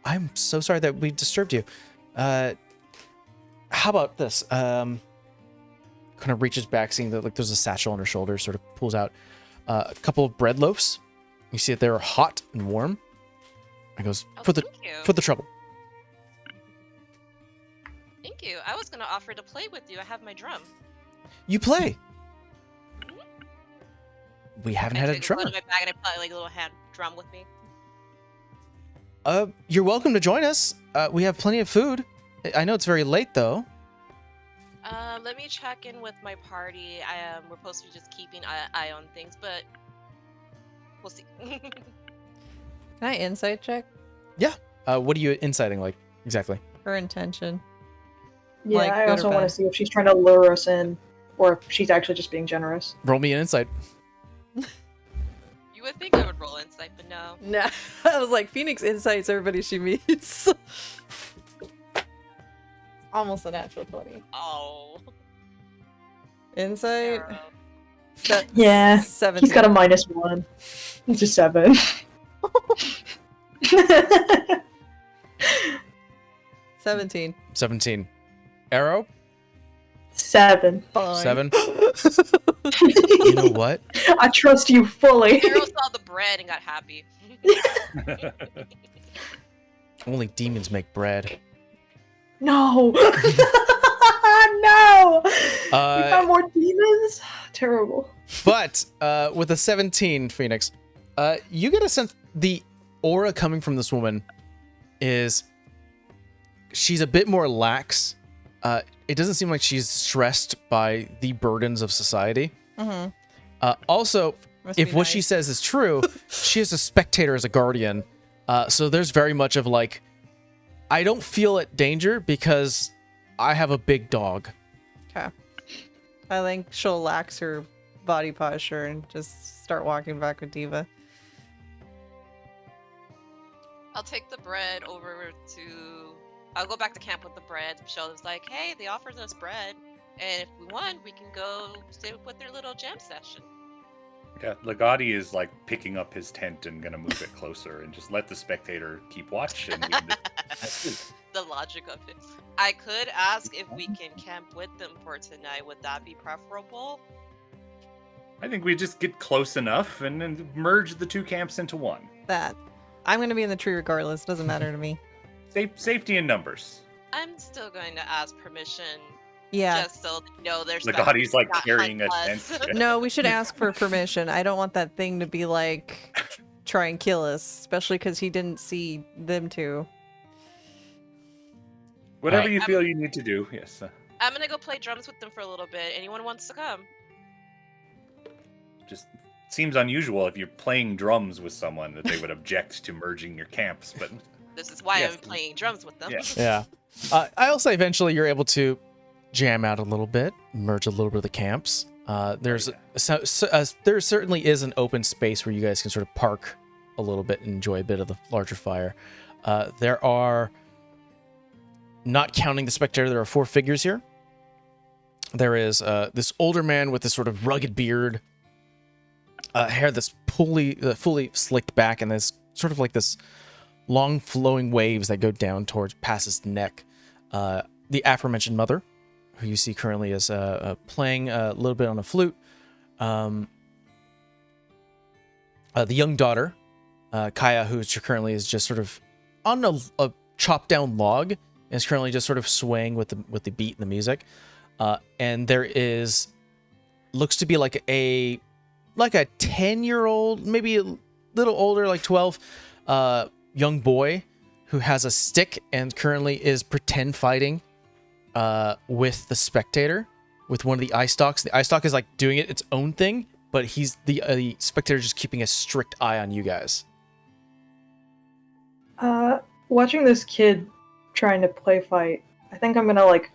I'm so sorry that we disturbed you. How about this? Kind of reaches back, seeing that like there's a satchel on her shoulder, sort of pulls out a couple of bread loaves. You see that they're hot and warm. And goes, for the trouble. Thank you. I was gonna offer to play with you. I have my drum. You play. We haven't had a drummer. I take my bag and I play like a little hand drum with me. You're welcome to join us. We have plenty of food. I know it's very late though. Let me check in with my party. We're supposed to be just keeping an eye on things, but we'll see. Can I insight check Yeah. What are you inciting like exactly? her intention? Yeah, Like, I good or also want bad? to see if she's trying to lure us in, or if she's actually just being generous. Roll me an insight. You would think I would roll insight, but no. No, I was like, Phoenix insights everybody she meets. Almost a natural 20. Oh. Insight. Arrow. Yeah, 17. he's got a -1. It's a 7. 17. 17. Arrow? 7. Fine. 7. You know what? I trust you fully. Arrow saw the bread and got happy. Only demons make bread. No. No. We found more demons. Terrible. But with a 17, Phoenix, you get a sense the aura coming from this woman is she's a bit more lax. It doesn't seem like she's stressed by the burdens of society. Mm-hmm. Also, Must if be what nice. she says is true, she has a spectator as a guardian. So there's very much of like, I don't feel at danger because I have a big dog. Okay. I think she'll lax her body posture and just start walking back with Diva. I'll take the bread over to. I'll go back to camp with the bread. Michelle's like, hey, they offered us bread. And if we want, we can go stay with their little jam session. Yeah, Legati is like picking up his tent and gonna move it closer and just let the spectator keep watch. And The logic of it. I could ask if we can camp with them for tonight. Would that be preferable? I think we just get close enough and then merge the two camps into one. That. I'm going to be in the tree regardless. Doesn't matter to me. Safety in numbers. I'm still going to ask permission. Yeah. Just so they know there's Legati's like carrying a tent. No, we should ask for permission. I don't want that thing to be like, try and kill us. Especially because he didn't see them two. Whatever Right. you feel you need to do, yes. I'm gonna go play drums with them for a little bit. Anyone wants to come? Just seems unusual if you're playing drums with someone that they would object to merging your camps, but This is why Yes. I'm playing drums with them. Yeah. Yeah. I'll say eventually you're able to jam out a little bit, merge a little bit of the camps. There certainly is an open space where you guys can sort of park a little bit and enjoy a bit of the larger fire. There are, not counting the spectator, there are 4 figures here. There is this older man with this sort of rugged beard, hair that's fully slicked back, and there's sort of like this long flowing waves that go down towards past his neck. The aforementioned mother, who you see currently is playing a little bit on a flute. The young daughter, Kaya, who currently is just sort of on a chopped down log, and is currently just sort of swaying with the beat and the music. And there is, looks to be like a 10-year-old, maybe a little older, like 12, young boy who has a stick and currently is pretend fighting with the spectator with one of the eye stalks. The eye stalk is like doing its own thing, but he's the spectator just keeping a strict eye on you guys. Watching this kid trying to play fight, I think I'm gonna like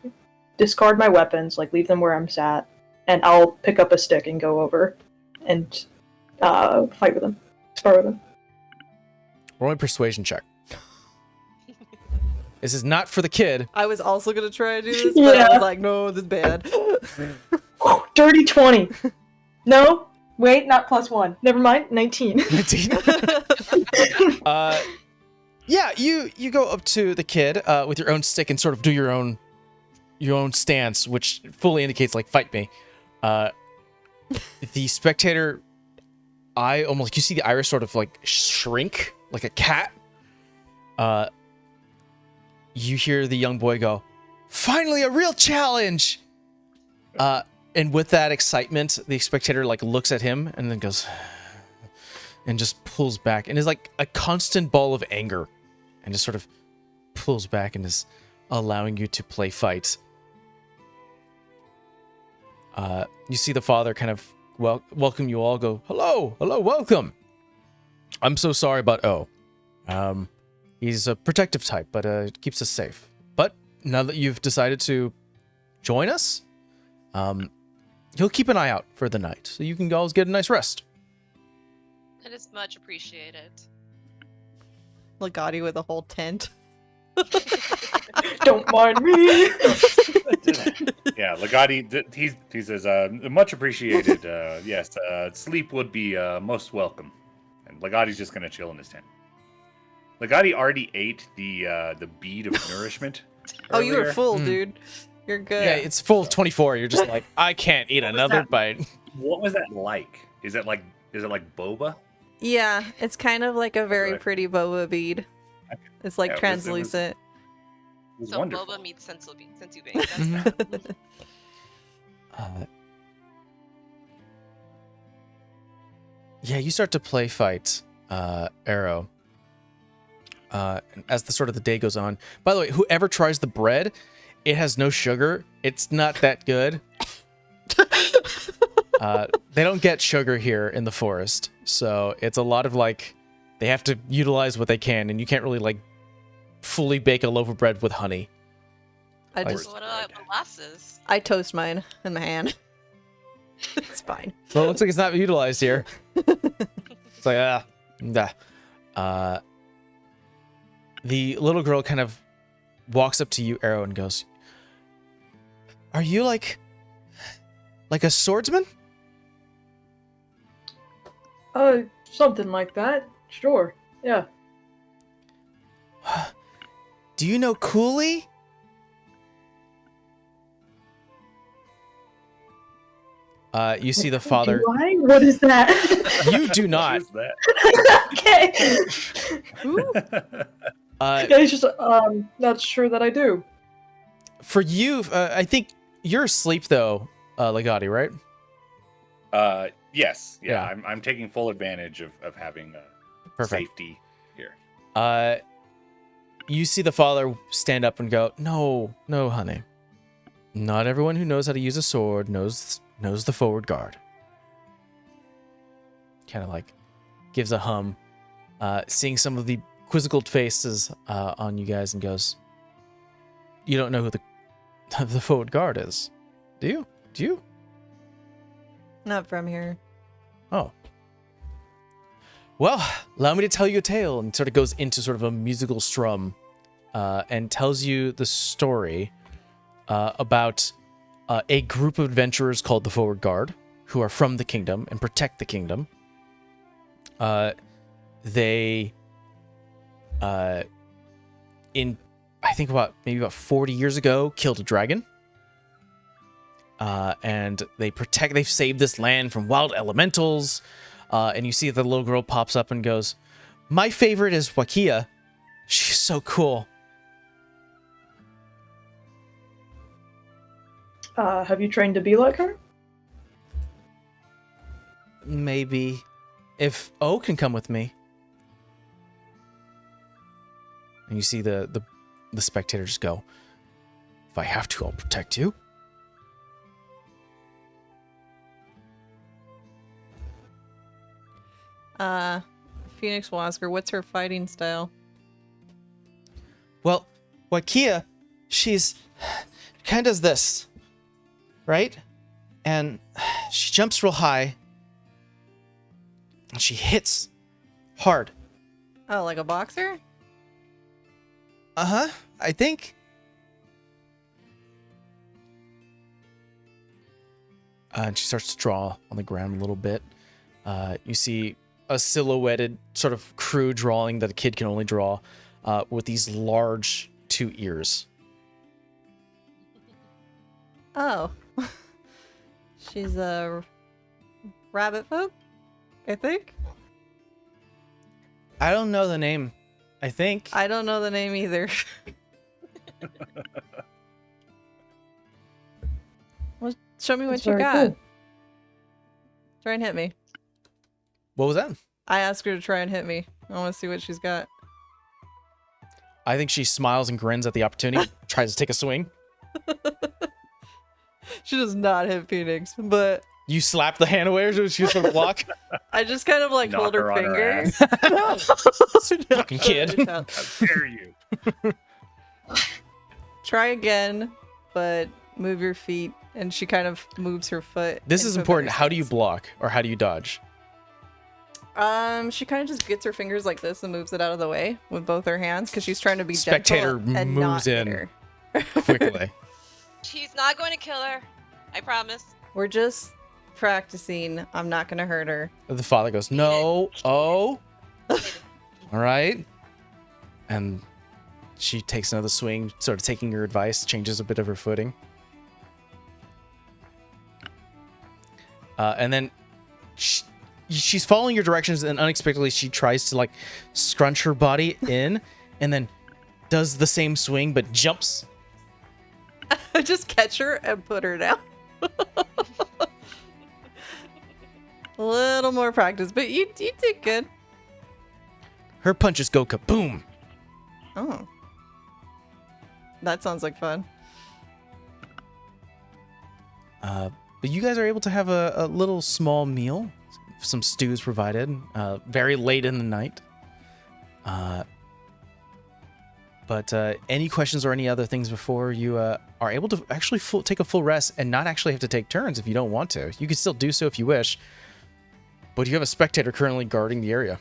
discard my weapons, like leave them where I'm sat, and I'll pick up a stick and go over and fight with him, spar with him. Roll a persuasion check. This is not for the kid. I was also going to try to do this, but I Yeah. was like, no, this is bad. Oh, dirty 20. No, Wait, not +1. Never mind. 19. 19. Yeah, you go up to the kid with your own stick and sort of do your own stance, which fully indicates like fight me. The spectator, you see the Irish sort of like shrink like a cat. You hear the young boy go, "Finally, a real challenge!" And with that excitement, the spectator like looks at him and then goes and just pulls back and is like a constant ball of anger and just sort of pulls back and is allowing you to play fight. You see the father kind of welcome you all, go, hello, welcome. I'm so sorry about O. He's a protective type, but keeps us safe. But now that you've decided to join us, he'll keep an eye out for the night, so you can always get a nice rest. It is much appreciated. Legati with a whole tent. Don't mind me. Yeah, Legati, he says, much appreciated. Yes, sleep would be most welcome. And Legati's just gonna chill in his tent. Legati already ate the bead of nourishment. Oh, you were earlier. full, dude. You're good. Yeah, it's full of 24. You're just like, I can't eat another bite. What was that like? Is it like boba? Yeah, it's kind of like a very Right. pretty boba bead. It's like Yeah, it was- translucent. It was So wonderful. boba meets sensu bean. That's bad. Yeah, you start to play fight, Arrow. As the day goes on. By the way, whoever tries the bread, it has no sugar. It's not that good. They don't get sugar here in the forest, so it's a lot of like they have to utilize what they can, and you can't really like fully bake a loaf of bread with honey. I Like- just What about molasses? I toast mine in my hand. It's fine. So it looks like it's not utilized here. It's like the little girl kind of walks up to you, Arrow, and goes, "Are you like a swordsman?" Something like that. Sure. Yeah. Do you know Cooley? You see the father. Do I? What is that? You do What not. is that? Okay. Yeah, he's just not sure that I do. For you, I think you're asleep though, Legati, right? Yes. Yeah, Yeah. I'm taking full advantage of having Perfect. safety here. You see the father stand up and go, "No, honey. Not everyone who knows how to use a sword knows the forward guard." Kind of like gives a hum, seeing some of the quizzical faces on you guys, and goes, "You don't know who the forward guard is, do you? Do you? Not from here. Oh. Well, allow me to tell you a tale," and sort of goes into sort of a musical strum, and tells you the story about a group of adventurers called the Forward Guard, who are from the kingdom and protect the kingdom. They, I think about 40 years ago, killed a dragon. And they've saved this land from wild elementals. And you see the little girl pops up and goes, "My favorite is Wakia. She's so cool." Have you trained to be like her? Maybe. If O can come with me. And you see the spectators go, "If I have to, I'll protect you." Phoenix will ask her, what's her fighting style? Well, Wakia, she's kind of does this, right? And she jumps real high. And she hits hard. Oh, like a boxer? Uh-huh, I think. And she starts to draw on the ground a little bit. You see a silhouetted sort of crude drawing that a kid can only draw with these large 2 ears. Oh. She's a rabbit folk, I think. I don't know the name. I think. I don't know the name either. Well, show me what That's you very got. cool. Try and hit me. What was that? I asked her to try and hit me. I want to see what she's got. I think she smiles and grins at the opportunity, tries to take a swing. She does not hit Phoenix, but You slap the hand away, or she's gonna block. I just kind of like Knock hold her her on her finger. Fucking kid. How dare you? Try again, but move your feet. And she kind of moves her foot. This is into a important. better How do you stance. block, or how do you dodge? She kind of just gets her fingers like this and moves it out of the way with both her hands because she's trying to be Spectator gentle and moves not hit in. her. Quickly. She's not going to kill her. I promise. We're just practicing. I'm not gonna hurt her. The father goes, no. Oh. All right. And she takes another swing, sort of taking your advice, changes a bit of her footing. And then she's following your directions, and unexpectedly she tries to like scrunch her body in, and then does the same swing, but jumps. Just catch her and put her down. A little more practice, but you did good. Her punches go kaboom. Oh. That sounds like fun. But you guys are able to have a little small meal. Some stews provided, very late in the night. But any questions or any other things before you are able to actually take a full rest and not actually have to take turns if you don't want to. You can still do so if you wish. But you have a spectator currently guarding the area.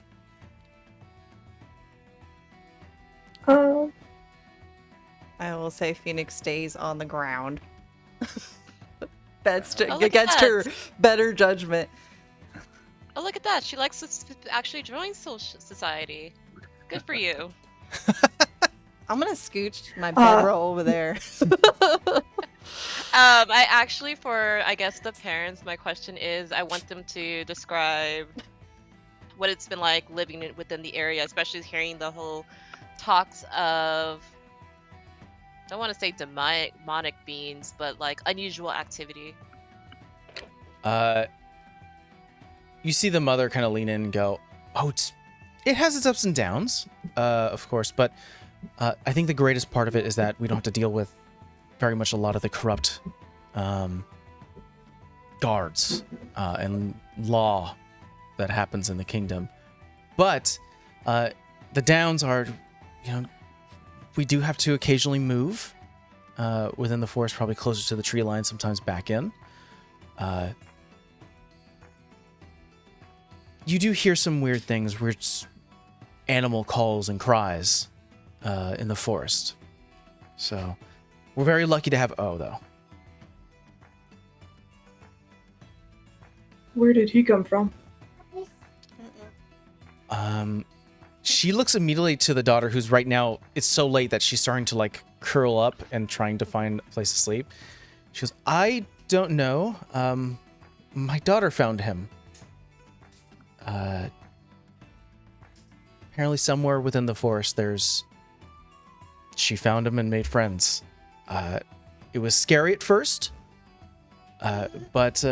I will say Phoenix stays on the ground. That's Oh, look at against her that. better judgment. Oh, look at that. She likes to actually join society. Good for you. I'm gonna scooch my bedroll over there. I actually, for I guess the parents, my question is, I want them to describe what it's been like living within the area, especially hearing the whole talks of, I don't want to say demonic beings, but like unusual activity. You see the mother kind of lean in and go, "Oh, it has its ups and downs, of course, but I think the greatest part of it is that we don't have to deal with very much a lot of the corrupt guards and law that happens in the kingdom. But the downs are, we do have to occasionally move within the forest, probably closer to the tree line, sometimes back in. You do hear some weird things, weird animal calls and cries in the forest. So we're very lucky to have O, though. Where did he come from? She looks immediately to the daughter, who's right now, it's so late that she's starting to like curl up and trying to find a place to sleep. She goes, I don't know. My daughter found him. Apparently somewhere within the forest she found him and made friends. It was scary at first, but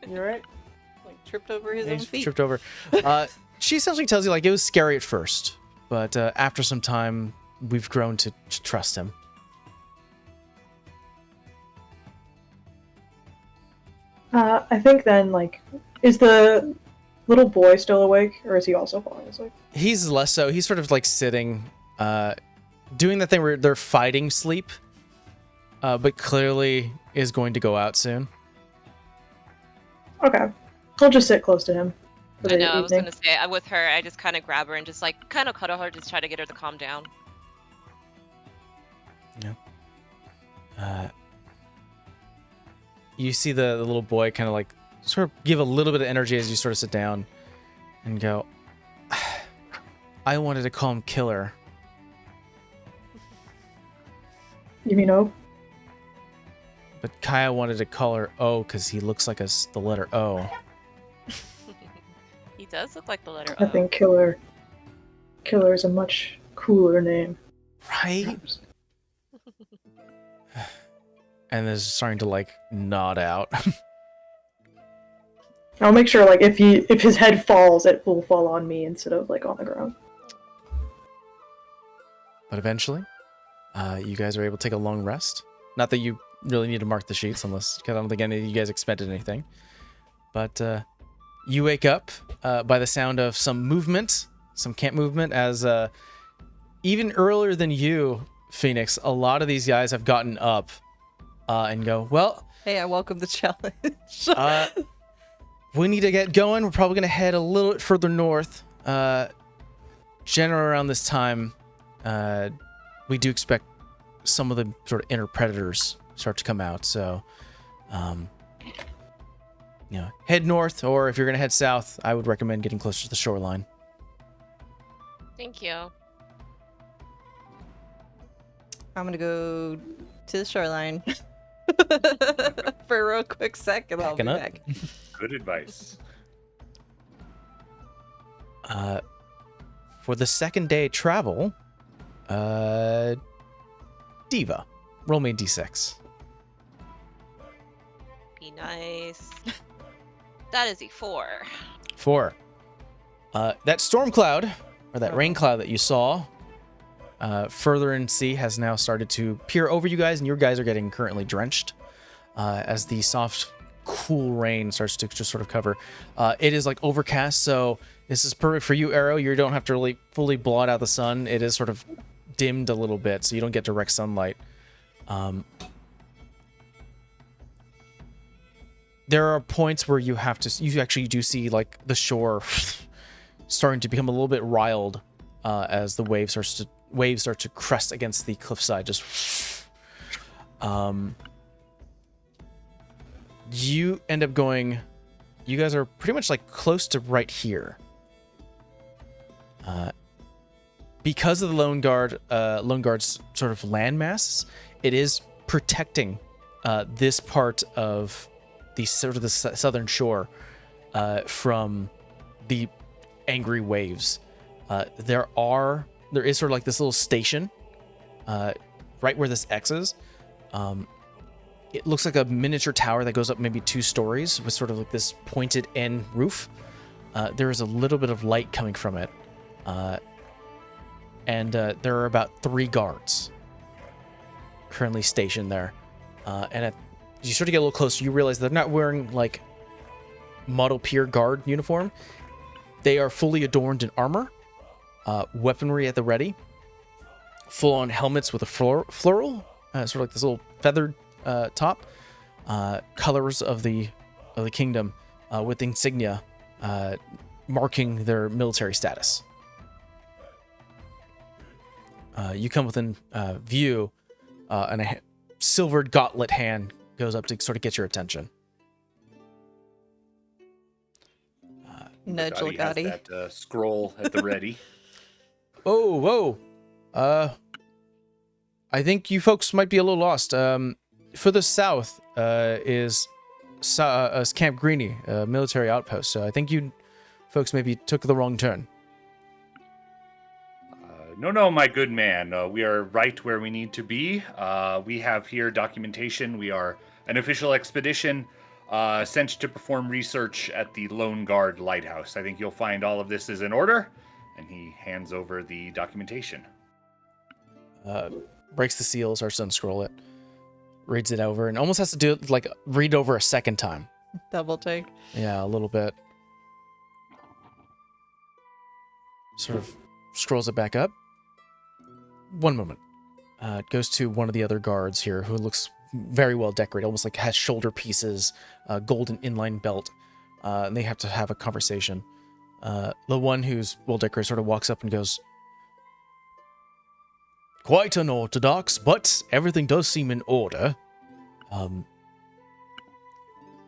You're right. Like tripped over his own he feet. tripped over. She essentially tells you like it was scary at first, but after some time, we've grown to trust him. I think then, like, is the little boy still awake, or is he also falling asleep? He's less so. He's sort of like sitting, doing the thing where they're fighting sleep, but clearly is going to go out soon. Okay. I'll just sit close to him for the I know, I was evening. gonna say, with her, I just kind of grab her and just like kind of cuddle her, just try to get her to calm down. you see the little boy kind of like sort of give a little bit of energy as you sort of sit down and go, I wanted to call him Killer. You mean O? But Kaya wanted to call her O because he looks like the letter O. He does look like the letter I O. think Killer is a much cooler name. Right? And is starting to like nod out. I'll make sure like if his head falls, it will fall on me instead of like on the ground. But eventually, you guys are able to take a long rest. Not that you really need to mark the sheets, because I don't think any of you guys expected anything. But you wake up by the sound of some movement, some camp movement, as even earlier than you, Phoenix, a lot of these guys have gotten up and go, well, Hey, I welcome the challenge. we need to get going. We're probably going to head a little bit further north. Generally around this time, we do expect some of the sort of inner predators start to come out. So, head north, or if you're going to head south, I would recommend getting closer to the shoreline. Thank you. I'm gonna go to the shoreline for a real quick sec, and I'll be Packing up. back. Good advice. For the second day travel, Diva, roll me a d6. Be nice. That is a 4. 4. That storm cloud, or that rain cloud that you saw further in sea, has now started to peer over you guys, and your guys are getting currently drenched as the soft, cool rain starts to just sort of cover. It is like overcast, so this is perfect for you, Arrow. You don't have to really fully blot out the sun. It is sort of dimmed a little bit, so you don't get direct sunlight. There are points where you actually do see like the shore starting to become a little bit riled as the waves start to crest against the cliffside. Just you end up going. You guys are pretty much like close to right here. Because of the Lone Guard's sort of landmass, it is protecting this part of the southern shore from the angry waves. There is sort of like this little station right where this X is. It looks like a miniature tower that goes up maybe 2 stories with sort of like this pointed end roof. There is a little bit of light coming from it. And there are about 3 guards currently stationed there. And as you sort of get a little closer, you realize they're not wearing like Model Pier guard uniform. They are fully adorned in armor, weaponry at the ready, full-on helmets with a floral, sort of like this little feathered top, colors of the kingdom with insignia marking their military status. You come within view, and a silvered gauntlet hand goes up to sort of get your attention. Nudge Legati has Legati. that scroll at the ready. Oh, whoa. I think you folks might be a little lost. Further south is Camp Greeny, a military outpost. So I think you folks maybe took the wrong turn. No, my good man. We are right where we need to be. We have here documentation. We are an official expedition sent to perform research at the Lone Guard Lighthouse. I think you'll find all of this is in order. And he hands over the documentation. Breaks the seal, starts to unscroll it, reads it over, and almost has to do it like read over a second time. Double take. Yeah, a little bit. Sort of scrolls it back up. One moment. It goes to one of the other guards here who looks very well decorated, almost like has shoulder pieces, golden inline belt. And they have to have a conversation. The one who's well decorated sort of walks up and goes, "Quite unorthodox, but everything does seem in order.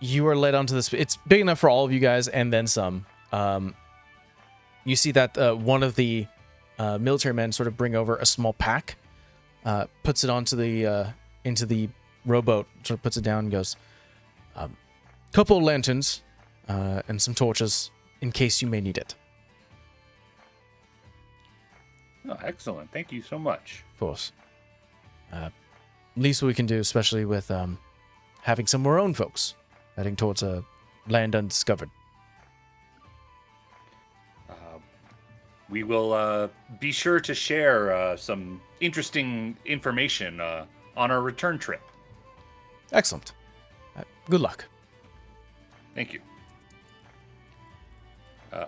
you are led onto this. It's big enough for all of you guys and then some. You see that one of the military men sort of bring over a small pack, puts it onto the into the rowboat, sort of puts it down and goes, couple of lanterns and some torches in case you may need it. Oh, excellent. Thank you so much. Of course. Least we can do, especially with having some of our own folks heading towards a land undiscovered. We will be sure to share some interesting information on our return trip. Excellent. Good luck. Thank you.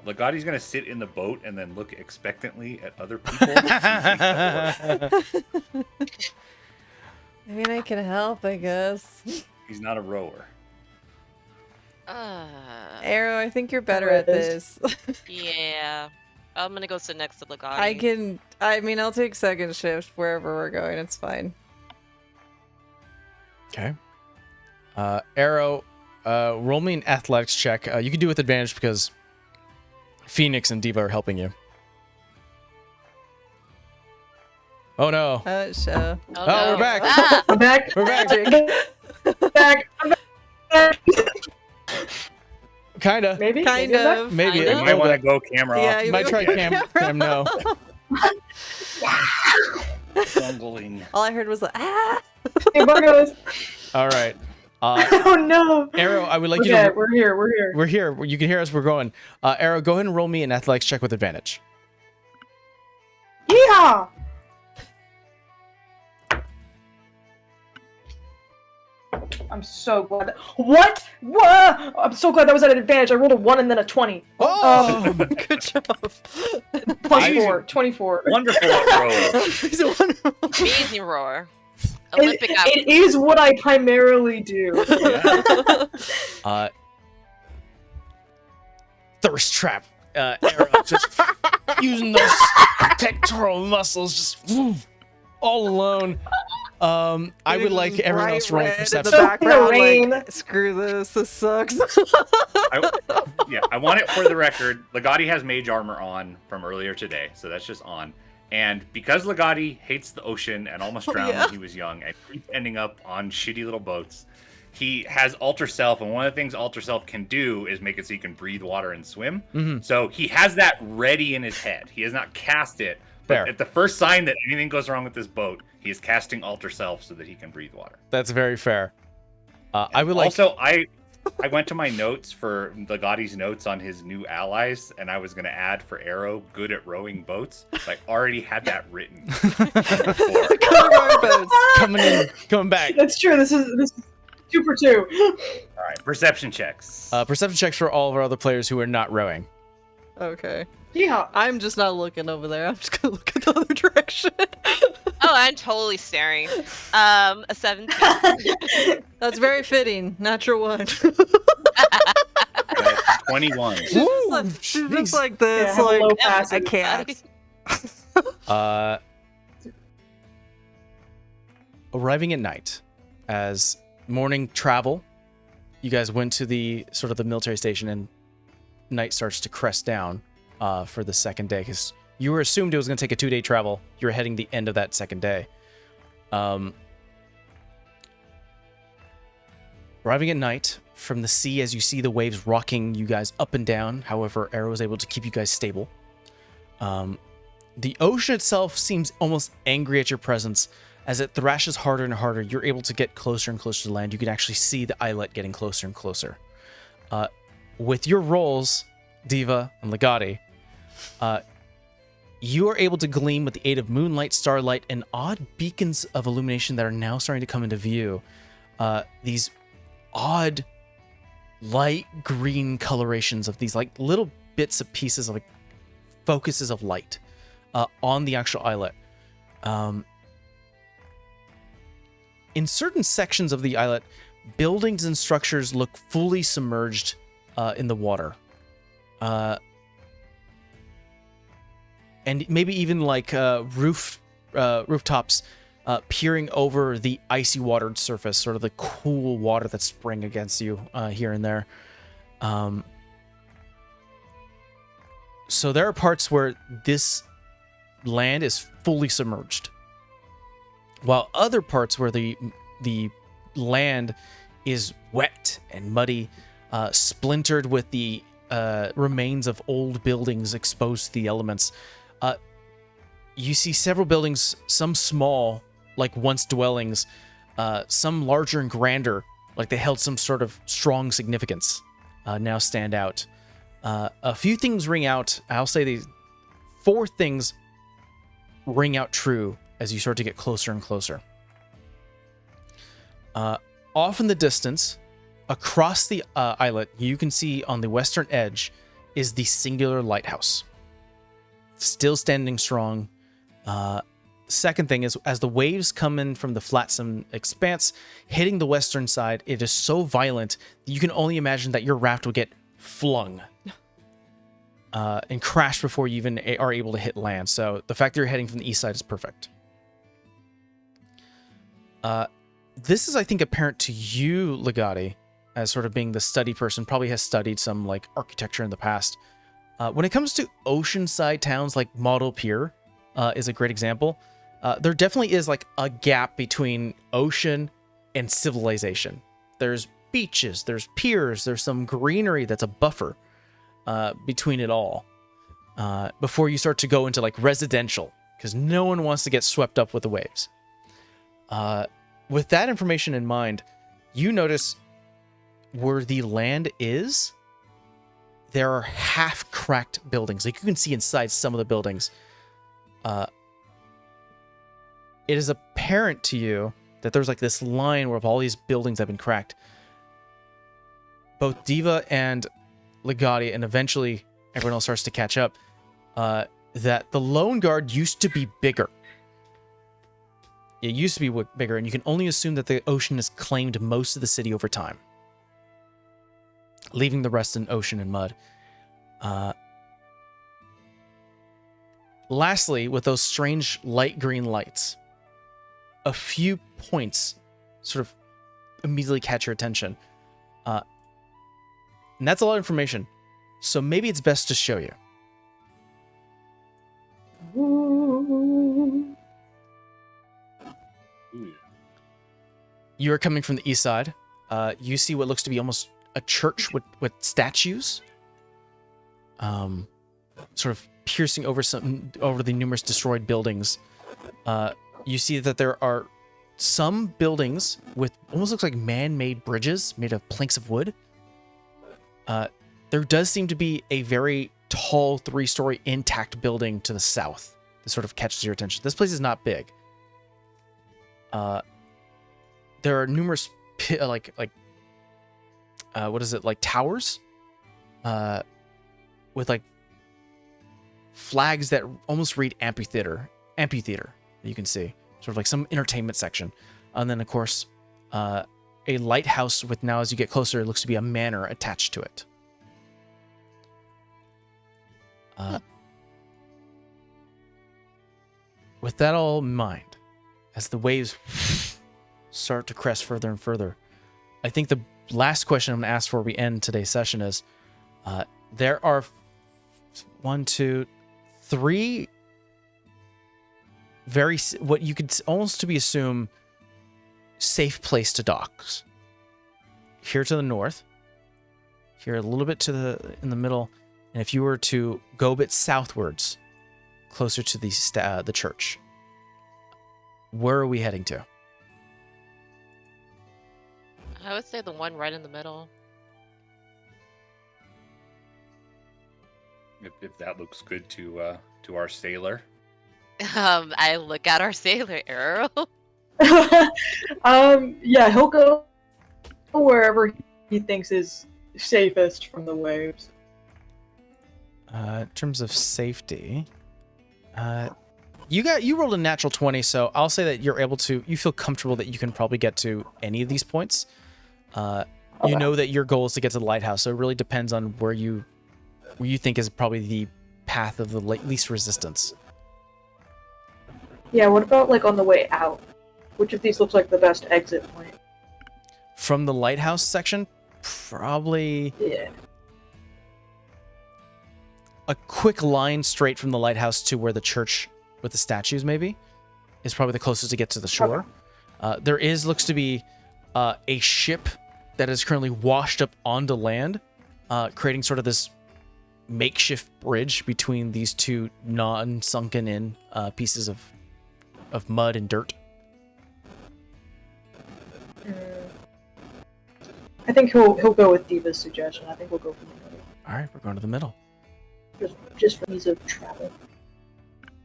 Legati's going to sit in the boat and then look expectantly at other people. I mean, I can help, I guess. He's not a rower. Arrow, I think you're better at this. Yeah. I'm gonna go sit next to Legati. I'll take second shift wherever we're going. It's fine. Okay. Arrow, roll me an athletics check. You can do it with advantage because Phoenix and Diva are helping you. Oh no. Sure. Oh, no. we're back. Ah! I'm back. We're back. Back. I'm back. Kinda. Maybe. Kind Maybe I'm back. of. Maybe. I You know. might want to go camera Yeah, off. you Might try cam no. Bungling. All I heard was like, ah! Hey, Marcos. All right. Oh no. Arrow, I would like Okay, you to. we're here. We're here. We're here. You can hear us. We're going. Arrow, go ahead and roll me an athletics check with advantage. Yeehaw! I'm so glad. What? Whoa! I'm so glad that was at an advantage. I rolled a 1 and then a 20. Oh! Good job. Plus Amazing. 4. 24. Wonderful rower. He's a wonderful. Amazing roar. Olympic It is what I primarily do. Yeah. Thirst trap. Arrow, just using those pectoral muscles, just all alone. I would like everyone else to roll perception. In the background, Rain. like, screw this. This sucks. I want it for the record. Legati has mage armor on from earlier today, so that's just on. And because Legati hates the ocean and almost drowned when he was young and keeps ending up on shitty little boats, he has Alter Self, and one of the things Alter Self can do is make it so you can breathe water and swim. Mhm. So he has that ready in his head. He has not cast it, but Fair. at the first sign that anything goes wrong with this boat, he is casting Alter Self so that he can breathe water. That's very fair. I would like. Also, I went to my notes for Legati's notes on his new allies, and I was going to add for Arrow, good at rowing boats. I already had that written. before. coming back. That's true. This is 2 for 2. All right, perception checks. Perception checks for all of our other players who are not rowing. Okay. Yeehaw. I'm just not looking over there. I'm just gonna look at the other direction. Oh, I'm totally staring. A 17. That's very fitting. Natural 1. 21. She's just like this. Yeah, have a like low passive. I can't. Arriving at night, as morning travel, you guys went to the sort of the military station, and night starts to crest down for the second day, because you were assumed it was going to take a 2-day travel. You were heading the end of that second day. Arriving at night from the sea, as you see the waves rocking you guys up and down. However, Arrow is able to keep you guys stable. The ocean itself seems almost angry at your presence. As it thrashes harder and harder, you're able to get closer and closer to land. You can actually see the islet getting closer and closer. With your rolls, Diva and Legati, you are able to gleam with the aid of moonlight, starlight, and odd beacons of illumination that are now starting to come into view. These odd light green colorations of these like little bits of pieces of like focuses of light on the actual islet. In certain sections of the islet, buildings and structures look fully submerged in the water. And maybe even like rooftops peering over the icy watered surface, sort of the cool water that's spraying against you here and there. So there are parts where this land is fully submerged, while other parts where the land is wet and muddy, splintered with the remains of old buildings exposed to the elements. You see several buildings, some small, like once dwellings, some larger and grander, like they held some sort of strong significance, now stand out. A few things ring out. I'll say these 4 things ring out true as you start to get closer and closer. Off in the distance, across the islet, you can see on the western edge is the singular lighthouse. Still standing strong. Second thing is, as the waves come in from the flatsome expanse, hitting the western side, it is so violent that you can only imagine that your raft will get flung and crash before you even are able to hit land. So the fact that you're heading from the east side is perfect. This is, I think, apparent to you, Legati, as sort of being the study person, probably has studied some like architecture in the past. When it comes to oceanside towns, like Model Pier is a great example. There definitely is like a gap between ocean and civilization. There's beaches, there's piers, there's some greenery that's a buffer between it all before you start to go into like residential, because no one wants to get swept up with the waves. With that information in mind, you notice where the land is, there are half-cracked buildings. Like you can see inside some of the buildings. It is apparent to you that there's like this line where all these buildings have been cracked. Both Diva and Legati, and eventually everyone else starts to catch up, that the Lone Guard used to be bigger. It used to be bigger, and you can only assume that the ocean has claimed most of the city over time, leaving the rest in ocean and mud. Lastly, with those strange light green lights, a few points sort of immediately catch your attention. And that's a lot of information, so maybe it's best to show you. You are coming from the east side. You see what looks to be almost a church with statues, sort of piercing over the numerous destroyed buildings. You see that there are some buildings with almost looks like man-made bridges made of planks of wood. There does seem to be a very tall 3-story intact building to the south that sort of catches your attention. This place is not big. There are numerous towers with like flags that almost read amphitheater that you can see, sort of like some entertainment section. And then of course a lighthouse with, now as you get closer, it looks to be a manor attached to it. With that all in mind, as the waves start to crest further and further, I think the last question I'm going to ask before we end today's session is, there are 1, 2, 3 what you could almost to be assume safe place to docks. Here to the north, here a little bit in the middle, and if you were to go a bit southwards, closer to the church, where are we heading to? I would say the one right in the middle. If that looks good to our sailor. I look at our sailor, Arrow. Yeah, he'll go wherever he thinks is safest from the waves. In terms of safety, you rolled a natural 20, so I'll say that you feel comfortable that you can probably get to any of these points. You know that your goal is to get to the lighthouse, so it really depends on where you think is probably the path of the least resistance. Yeah, what about like on the way out? Which of these looks like the best exit point? From the lighthouse section, probably Yeah. a quick line straight from the lighthouse to where the church with the statues maybe is probably the closest to get to the shore. There looks to be a ship that is currently washed up onto land, creating sort of this makeshift bridge between these two non-sunken in pieces of mud and dirt. I think he'll go with Diva's suggestion. I think we'll go for the middle. All right, we're going to the middle. Just for ease of travel.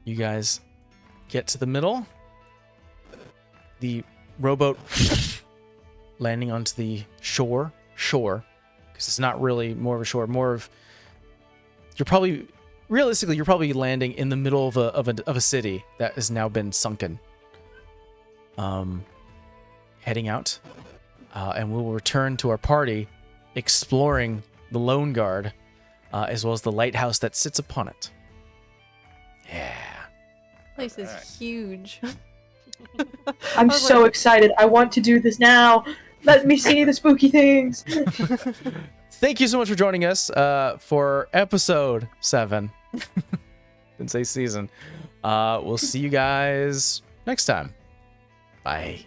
You guys get to the middle. The rowboat landing onto the shore, because it's not really more of a shore, more of you're probably landing in the middle of a city that has now been sunken. Heading out, and we will return to our party, exploring the Lone Guard, as well as the lighthouse that sits upon it. Yeah. Place is huge. I'm so excited. I want to do this now. Let me see the spooky things. Thank you so much for joining us for episode 7. Didn't say season. We'll see you guys next time. Bye.